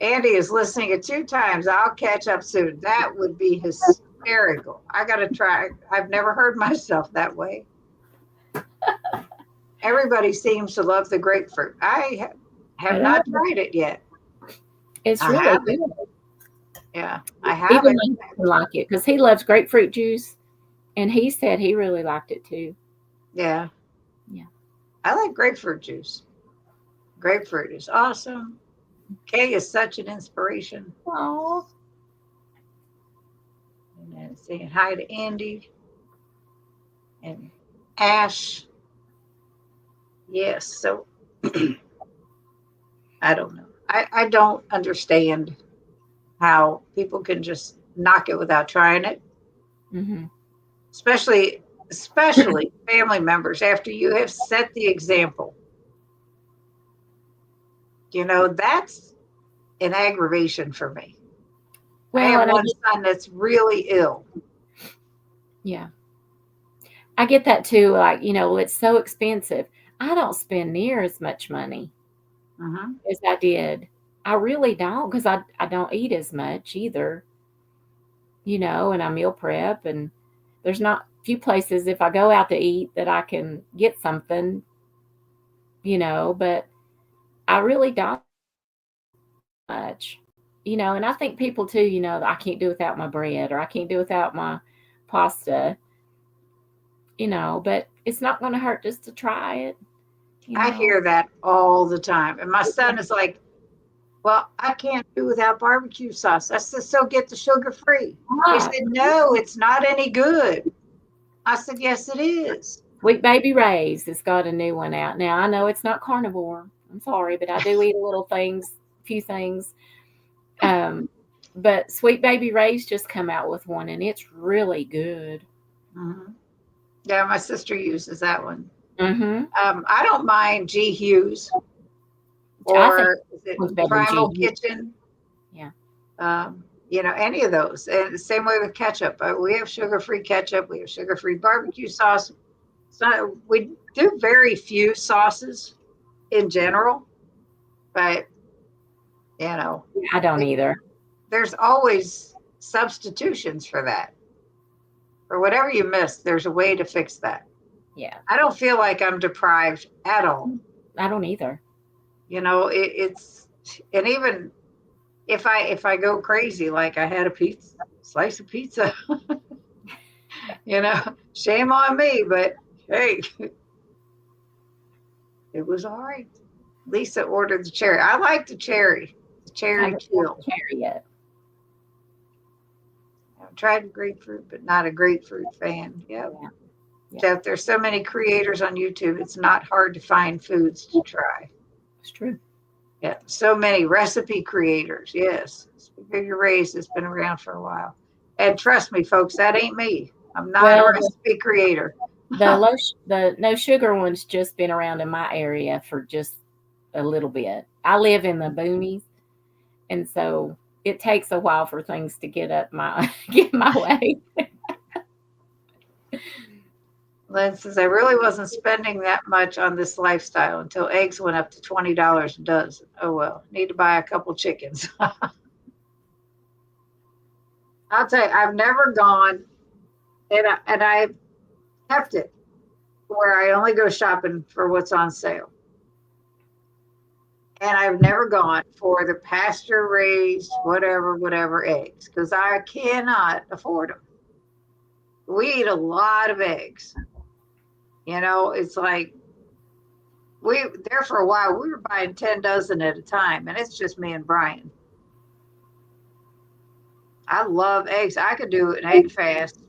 Andy is listening at 2 times. I'll catch up soon. That would be his asparagus. I got to try. I've never heard myself that way. Everybody seems to love the grapefruit. I have not tried it yet. It's I really haven't. good. Yeah, I Even haven't. my husband like it because he loves grapefruit juice, and he said he really liked it too. Yeah. Yeah. I like grapefruit juice. Grapefruit is awesome. Kay is such an inspiration. Oh, And then saying hi to Andy and Ash. Yes. So I don't know. I don't understand how people can just knock it without trying it, mm-hmm. especially family members after you have set the example. That's an aggravation for me. I Well, have and one son that's really ill. yeah, I get that too. Like, it's so expensive. I don't spend near as much money Mm-hmm. as I did. I really don't because I don't eat as much either, and I meal prep, and there's not few places if I go out to eat that I can get something, but I really don't much, and I think people too, I can't do without my bread or I can't do without my pasta, but it's not going to hurt just to try it, I hear that all the time. And my son is like, well, I can't do without barbecue sauce. I said, so get the sugar free. He Ah, said, no, it's not any good. I said, yes, it is. Sweet Baby Ray's has got a new one out now. I know it's not carnivore. I'm sorry, but I do eat few things. But Sweet Baby Ray's just come out with one, and it's really good. Mm-hmm. Yeah, my sister uses that one. Mm-hmm. I don't mind G. Hughes I think or is it it's better than Primal G. Kitchen. Yeah. Any of those. And the same way with ketchup. We have sugar-free ketchup. We have sugar-free barbecue sauce. So we do very few sauces in general, but I don't either. there's always substitutions for that. For whatever you miss, there's a way to fix that. Yeah. I don't feel like I'm deprived at all. I don't either. It's and even if I go crazy, like I had a slice of pizza, shame on me, but hey, it was all right. Lisa ordered the cherry. I like the cherry I haven't kill. cherry yet. I've tried grapefruit, but not a grapefruit fan. Yep. Yeah. Jeff, there's so many creators on YouTube. It's not hard to find foods to try. It's true. Yeah, so many recipe creators. Yes, Figure Raised has been around for a while. And trust me, folks, that ain't me. I'm not a recipe creator. The no sugar one's just been around in my area for just a little bit. I live in the boonies, and so it takes a while for things to get my way. Lynn says, I really wasn't spending that much on this lifestyle until eggs went up to $20 a dozen. Oh, well, need to buy a couple chickens. I'll tell you, I've never gone, and I kept it where I only go shopping for what's on sale. And I've never gone for the pasture raised, whatever eggs, because I cannot afford them. We eat a lot of eggs. It's like there for a while, we were buying 10 dozen at a time, and it's just me and Brian. I love eggs. I could do an egg fast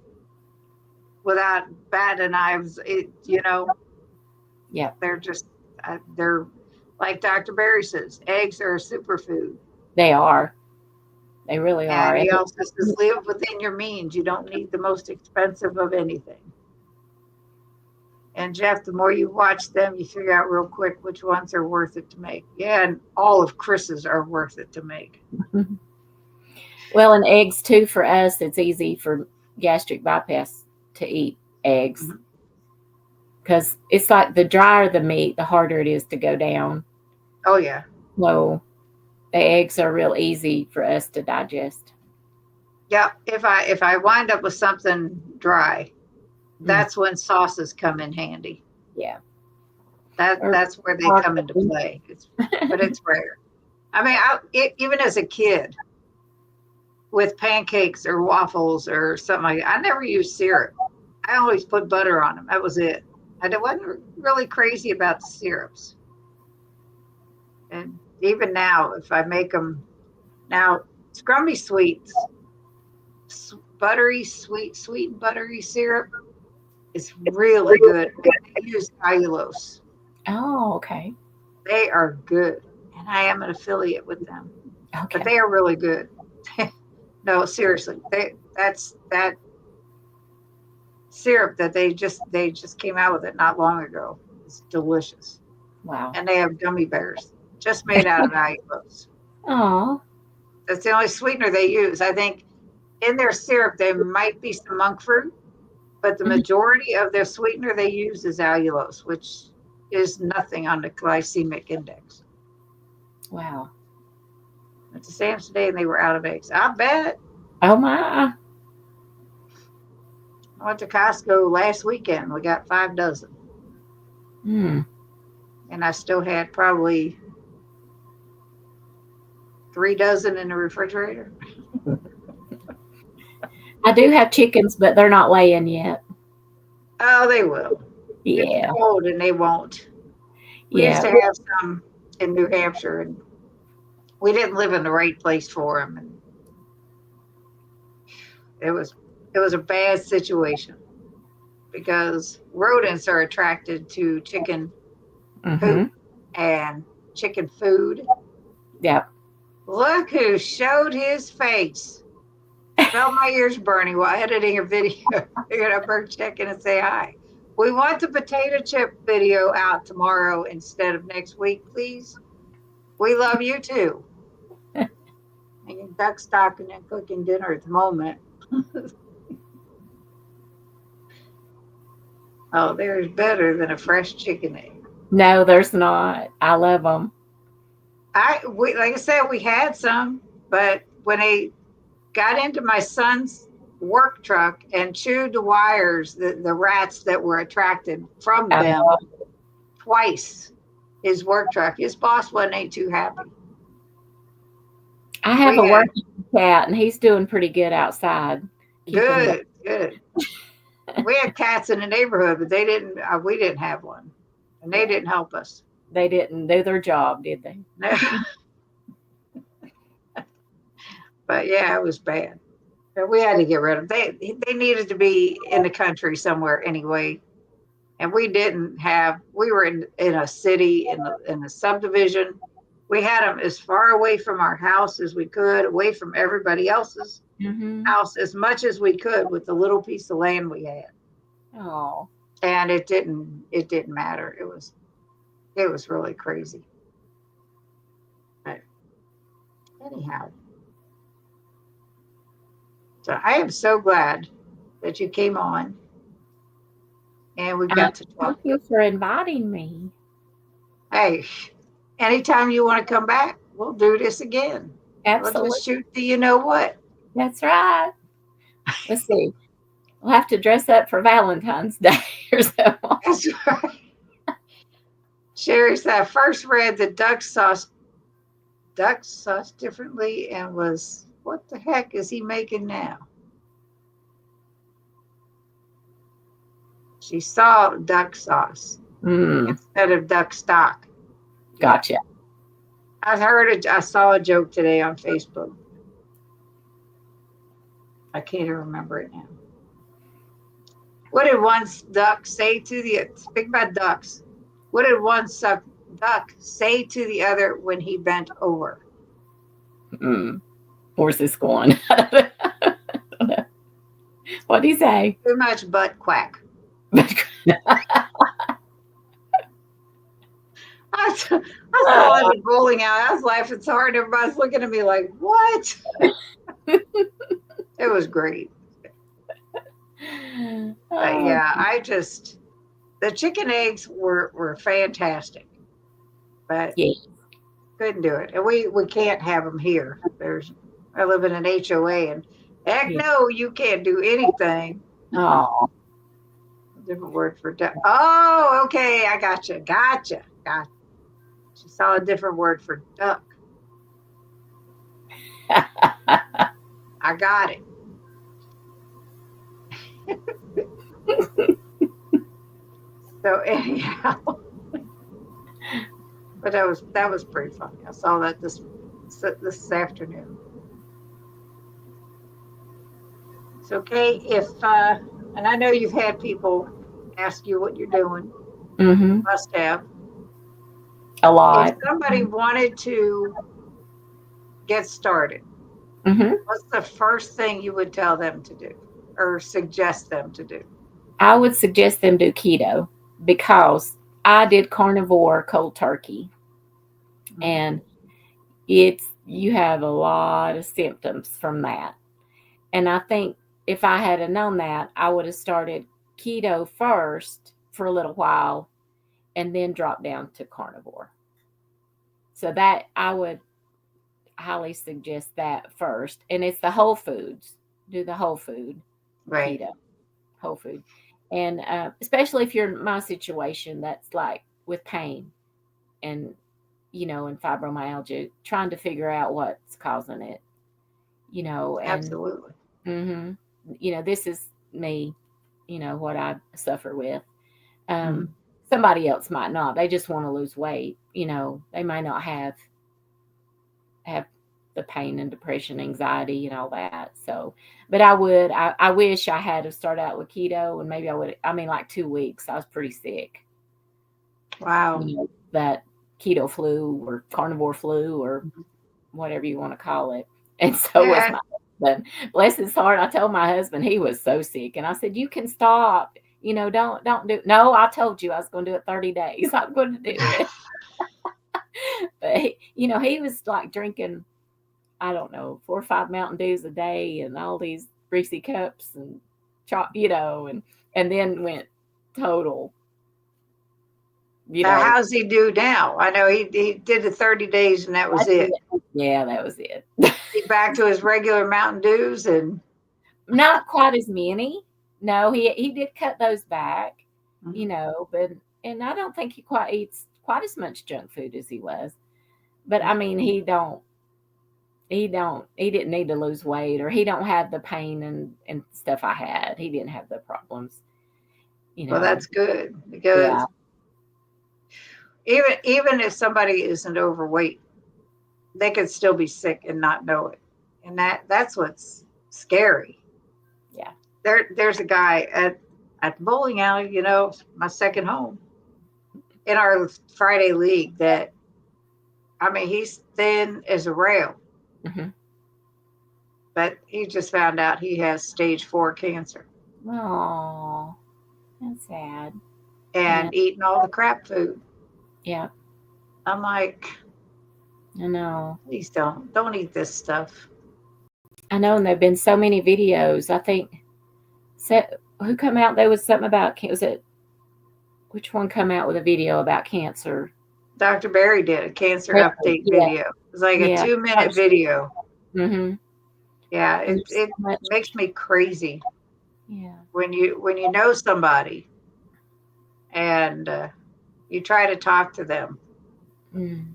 without batting knives. Yeah. They're like Dr. Berry says, eggs are a superfood. They are. They really are. And he also says, live within your means. You don't need the most expensive of anything. And Jeff, the more you watch them, you figure out real quick which ones are worth it to make. Yeah, and all of Chris's are worth it to make. Well, and eggs too, for us, it's easy for gastric bypass to eat eggs. Because it's like the drier the meat, the harder it is to go down. Oh, yeah. So the eggs are real easy for us to digest. Yeah, if I wind up with something dry, Mm, that's when sauces come in handy. yeah. Or That's where they come into broccoli. play. But it's rare. I mean, even as a kid with pancakes or waffles or something like that, I never used syrup. I always put butter on them. That was it. I wasn't really crazy about the syrups. And even now, if I make them now, scrumby sweets, buttery sweet and buttery syrup is really good. And they use allulose. Oh, okay. They are good, and I am an affiliate with them, but Okay. they are really good. No, seriously, that syrup that they just came out with it not long ago. It's delicious, Wow. and they have gummy bears just made out of allulose. Oh. That's the only sweetener they use. I think in their syrup there might be some monk fruit, but the majority of their sweetener they use is allulose, which is nothing on the glycemic index. Wow. It's the same today, and they were out of eggs. I bet. Oh my. I went to Costco last weekend. We got 5 dozen, Hmm. and I still had probably 3 dozen in the refrigerator. I do have chickens, but they're not laying yet. Oh, they will. It's Yeah. cold, and they won't. We used Yeah. to have some in New Hampshire, and we didn't live in the right place for them, and it was it was a bad situation because rodents are attracted to chicken poop Mm-hmm. and chicken food. Yep. Look who showed his face. Felt my ears burning while editing a video. Figured I'd better check in and say hi. We want the potato chip video out tomorrow instead of next week, please. We love you too. Making duck stocking and cooking dinner at the moment. Oh, there's better than a fresh chicken egg. No, there's not. I love them. Like I said, we had some, but when they got into my son's work truck and chewed the wires, the rats that were attracted from them twice, his work truck, his boss wasn't too happy. I have We a had working cat, and he's doing pretty good outside, keeping the. good. We had cats in the neighborhood, but they didn't. We didn't have one, and they Yeah, didn't help us. they didn't do their job, did they? But yeah, it was bad. But we had to get rid of them. They needed to be in the country somewhere anyway, and we didn't have. We were in a city in the subdivision. We had them as far away from our house as we could, away from everybody else's Mm-hmm. house as much as we could with the little piece of land we had. Oh, And it didn't matter. It was really crazy. But anyhow, so I am so glad that you came on and we got to thank talk. you for inviting me. Hey, anytime you want to come back, we'll do this again. We'll Absolutely, just shoot the you know what. that's right. Let's see. We'll have to dress up for Valentine's Day or something. That's right. Sherry said I first read the duck sauce differently and was what the heck is he making now? She saw duck sauce Mm, instead of duck stock. Yeah. gotcha. I saw a joke today on Facebook. I can't even remember it now. What did one duck say to the, speak about ducks, what did one duck say to the other when he bent over? Mm, where's this going? I don't know. What do you say? Too much butt quack. I saw it rolling out. I was laughing so hard. Everybody's looking at me like, what? It was great. But Oh, yeah, the chicken eggs were fantastic, but yeah. couldn't do it. And we can't have them here. I live in an HOA, and Heck Yeah. no, you can't do anything. Oh, Different word for duck. Oh, okay. I gotcha. Gotcha. Gotcha. She saw a different word for duck. I got it. So anyhow, but that was pretty funny. I saw that this afternoon. So Kay, if and I know you've had people ask you what you're doing, mm-hmm. must have. A If lot. somebody wanted to get started, Mm-hmm. what's the first thing you would tell them to do or suggest them to do? I would suggest them do keto because I did carnivore cold turkey, Mhm. and it's you have a lot of symptoms from that. And I think if I had known that, I would have started keto first for a little while and then dropped down to carnivore. So that I would highly suggest that first. And it's the whole foods. Do the whole food Right. keto, whole food. And especially if you're in my situation, that's like with pain and, and fibromyalgia, trying to figure out what's causing it, and Absolutely. hmm this is me, what I suffer with. Um, Mhm. Somebody else might not. They just want to lose weight. They might not have the pain and depression, anxiety, and all that. So, but I wish I had to start out with keto, and maybe I would. I mean, like 2 weeks, I was pretty sick. Wow. That keto flu or carnivore flu or Mhm. whatever you want to call it. And so was Yeah. my husband. Bless his heart. I told my husband he was so sick. And I said, you can stop. Don't do. No, I told you I was going to do it 30 days. I'm going to do it. But he was like drinking, I don't know, 4 or 5 Mountain Dews a day and all these greasy cups and and then went total, you Now, know. how's he do now? I know he did the 30 days and that was That's it. it. Yeah, that was it. He back to his regular Mountain Dews and Not quite as many. No, he did cut those back, Mhm. but and I don't think he quite eats quite as much junk food as he was. But I mean, he didn't need to lose weight, or he don't have the pain and stuff I had. He didn't have the problems, you Well, know. that's good Yeah. because even if somebody isn't overweight, they could still be sick and not know it. And that's what's scary. Yeah. There's a guy at the bowling alley, my second home in our Friday league that I mean he's thin as a rail, Hmm. but he just found out he has stage 4 cancer Oh, that's sad. Yeah. and eating all the crap food. Yeah. I'm like, I know. please don't eat this stuff. I know. And there've been so many videos. I think. So, who come out? There was something about. Was it which one come out with a video about cancer? Dr. Barry did a cancer Really? update Yeah, video. It was like a yeah. 2-minute video. Mm-hmm. Yeah, And it there's it so much. makes me crazy Yeah. when you know somebody and you try to talk to them Mm.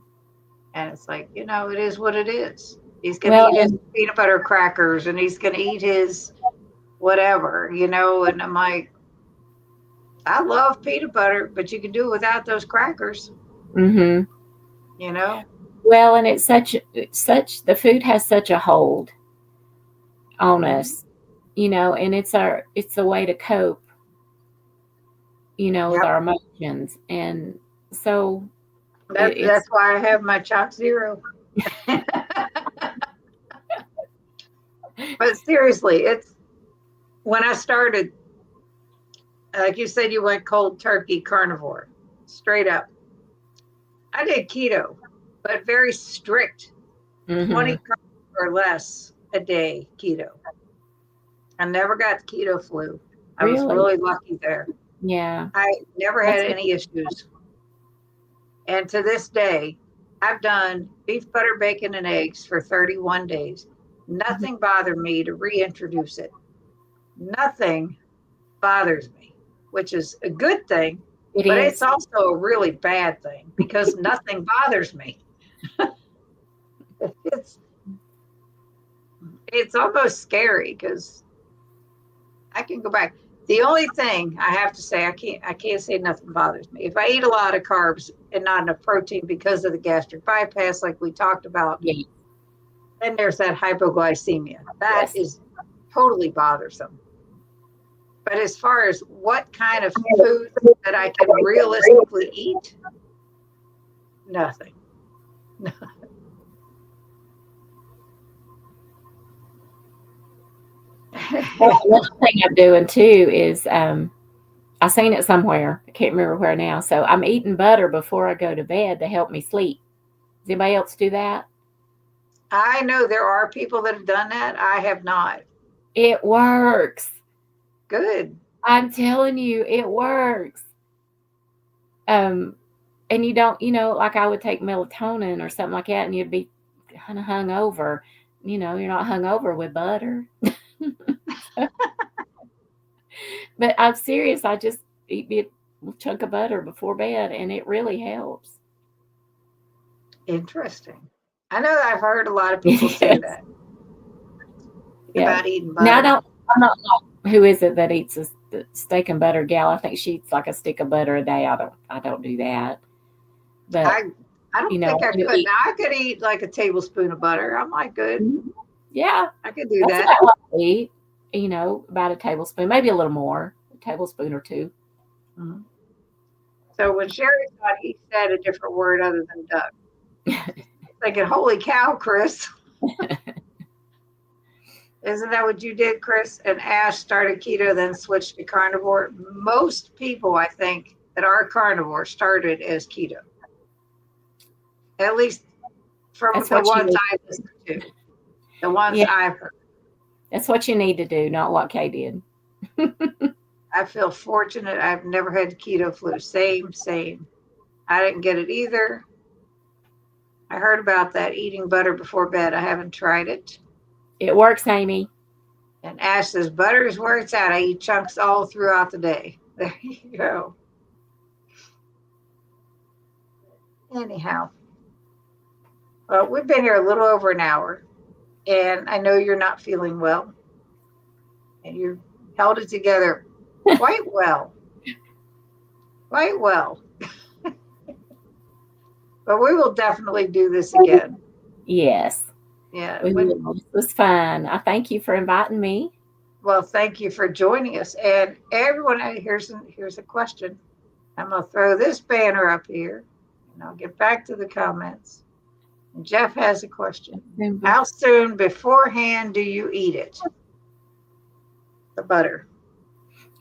and it's like, it is what it is. He's going to Well, eat his and peanut butter crackers and he's going to eat his whatever, and I'm like, I love peanut butter, but you can do it without those crackers, hmm you know? well, and it's such the food has such a hold on Mhm. us, and it's a way to cope, with Yep. our emotions, and so That's it's why I have my Chalk Zero. But seriously, it's when I started, like you said, you went cold turkey carnivore, straight up. I did keto, but very strict, 20 hmm carbs or less a day keto. I never got keto flu. I was really, really lucky there. yeah, I never had that's any issues. And to this day, I've done beef, butter, bacon, and eggs for 31 days. nothing bothered me to reintroduce it. Nothing bothers me, which is a good thing, but it's also a really bad thing because nothing bothers me. It's almost scary because I can go back. The only thing I have to say, I can't say nothing bothers me. If I eat a lot of carbs and not enough protein because of the gastric bypass, like we talked about, then there's that hypoglycemia. That is totally bothersome. But as far as what kind of food that I can realistically eat, nothing. One thing I'm doing too is I seen it somewhere. I can't remember where now. So I'm eating butter before I go to bed to help me sleep. Does anybody else do that? I know there are people that have done that. I have not. It works. Good. I'm telling you, it works. And you don't, like I would take melatonin or something like that, and you'd be kind of hungover. You're not hungover with butter. But I'm serious. I just eat me a chunk of butter before bed, and it really helps. Interesting. I know I've heard a lot of people say that about eating butter. Now, I'm not like, who is it that eats a steak and butter gal? I think she eats like a stick of butter a day. I don't do that. But I don't think I could. Now I could eat like a tablespoon of butter. I'm like, good. Yeah, I could do that. About what I eat. About a tablespoon, maybe a little more, a tablespoon or two. Mm-hmm. So when Sherry thought he said a different word other than duck, thinking, holy cow, Chris. Isn't that what you did, Chris? And Ash started keto, then switched to carnivore. Most people, I think, that are carnivore started as keto. At least from the ones I've listened to. The ones I've heard. That's what you need to do, not what Kay did. I feel fortunate. I've never had keto flu. Same. I didn't get it either. I heard about that eating butter before bed. I haven't tried it. It works, Amy. And Ash says, butter is where it's at. I eat chunks all throughout the day. There you go. Anyhow. Well, we've been here a little over an hour. And I know you're not feeling well. And you held it together quite well. Quite well. But we will definitely do this again. Yes. Yeah. It was fun. I thank you for inviting me. Well, thank you for joining us. And everyone, here's a question. I'm going to throw this banner up here, and I'll get back to the comments. And Jeff has a question. How soon beforehand do you eat it? The butter.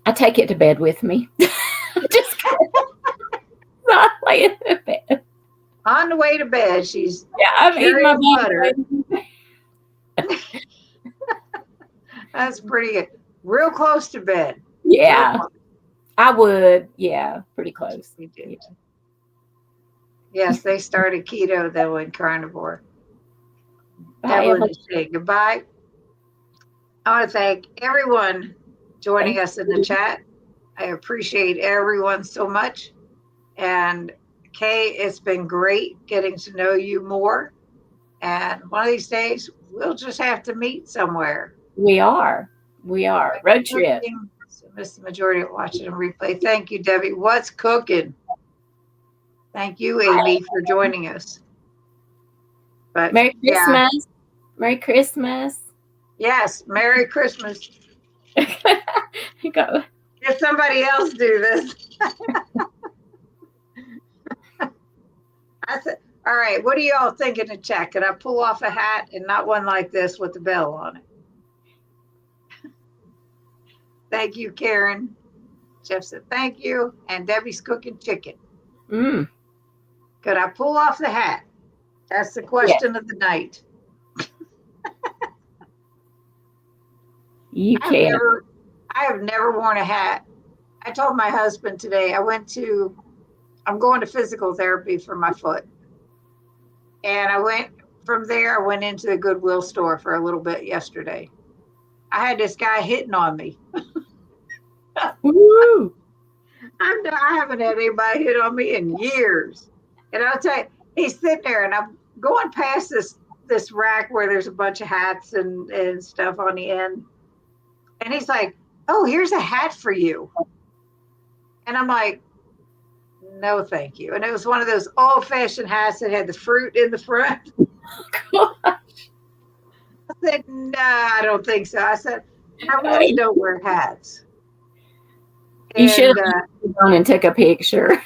I take it to bed with me. Just not laying in bed. On the way to bed, she's I'm eating my butter. That's pretty good. Real close to bed. Yeah, I would. Yeah, pretty close. We did. Yeah. Yes, they started keto, then went carnivore. Evelyn is saying goodbye. I want to thank everyone joining us in the chat. I appreciate everyone so much. And Kay, it's been great getting to know you more. And one of these days, we'll just have to meet somewhere. We are. Road trip. So miss the majority of watching and replay. Thank you, Debbie. What's cooking? Thank you, Amy, for joining us. But Merry Christmas. Yeah. Merry Christmas. Yes, Merry Christmas. Go. If somebody else do this. All right, what do you all think in the chat? Could I pull off a hat and not one like this with the bell on it? Thank you, Karen. Jeff said thank you. And Debbie's cooking chicken. Could I pull off the hat? That's the question of the night. You can. I have never worn a hat. I told my husband today, I'm going to physical therapy for my foot. And I went from there, I went into the Goodwill store for a little bit yesterday. I had this guy hitting on me. Woo! I haven't had anybody hit on me in years. And I'll tell you, he's sitting there, and I'm going past this rack where there's a bunch of hats and stuff on the end. And he's like, "Oh, here's a hat for you." And I'm like, "No, thank you." And it was one of those old-fashioned hats that had the fruit in the front. I said, "No, I don't think so." I said, "I really don't wear hats." You should have gone and took a picture.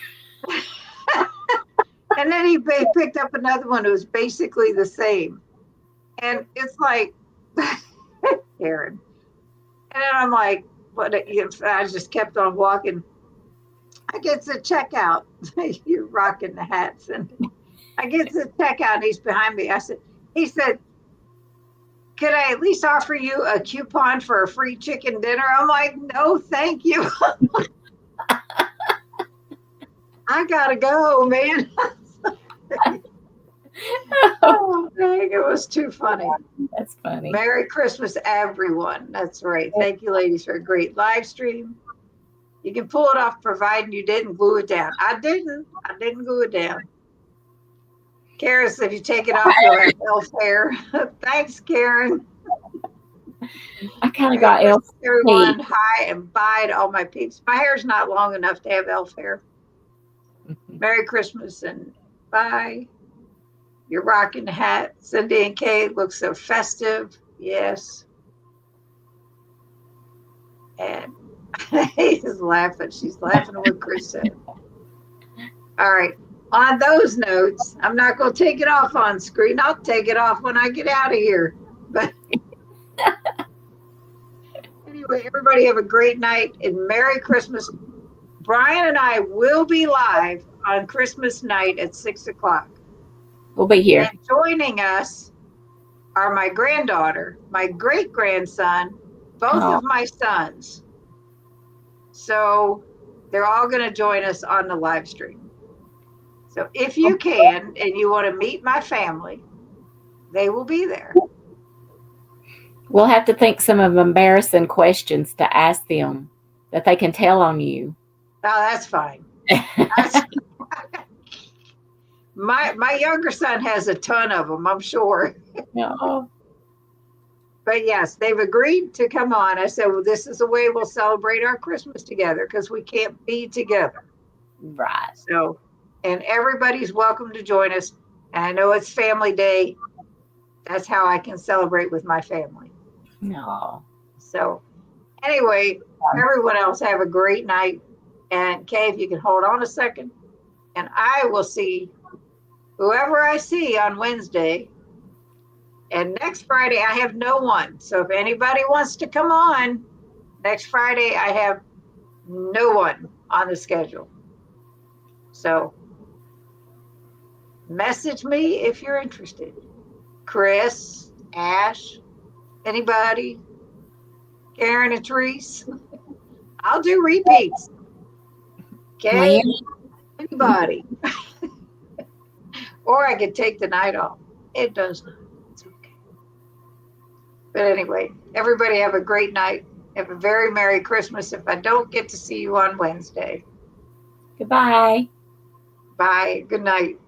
And then he picked up another one that was basically the same. And it's like, Karen. And then I'm like, "What?" I just kept on walking. I get to checkout. You're rocking the hats. And I get to checkout, and he's behind me. He said, "Could I at least offer you a coupon for a free chicken dinner?" I'm like, "No, thank you." I gotta go, man. Oh, dang, it was too funny. That's funny. Merry Christmas, everyone. That's right. Thank you, ladies, for a great live stream. You can pull it off, providing you didn't glue it down. I didn't glue it down. Karen said, "If you take it off, you'll have elf hair." Thanks, Karen. I kind of got elf everyone. Hi and bye to all my peeps. My hair's not long enough to have elf hair. Merry Christmas and bye. You're rocking the hat. Cindy and Kay look so festive. Yes. And he's laughing. She's laughing at what Chris said. All right. On those notes, I'm not going to take it off on screen. I'll take it off when I get out of here. But anyway, everybody have a great night and Merry Christmas. Brian and I will be live on Christmas night at 6:00. We'll be here. And joining us are my granddaughter, my great-grandson, both of my sons. So they're all going to join us on the live stream. So if you can and you want to meet my family, they will be there. We'll have to think some of embarrassing questions to ask them that they can tell on you. Oh, that's fine. My younger son has a ton of them, I'm sure. No. But yes, they've agreed to come on. I said, well, this is the way we'll celebrate our Christmas together because we can't be together. Right. So, and everybody's welcome to join us. And I know it's family day. That's how I can celebrate with my family. No. So anyway, everyone else have a great night. And Kay, if you can hold on a second, and I will see whoever I see on Wednesday. And next Friday, I have no one. So if anybody wants to come on, next Friday, I have no one on the schedule. So message me if you're interested. Chris, Ash, anybody, Karen and Therese. I'll do repeats. Okay? Anybody. Or I could take the night off. It does not. It's okay. But anyway, everybody have a great night. Have a very Merry Christmas if I don't get to see you on Wednesday. Goodbye. Bye. Good night.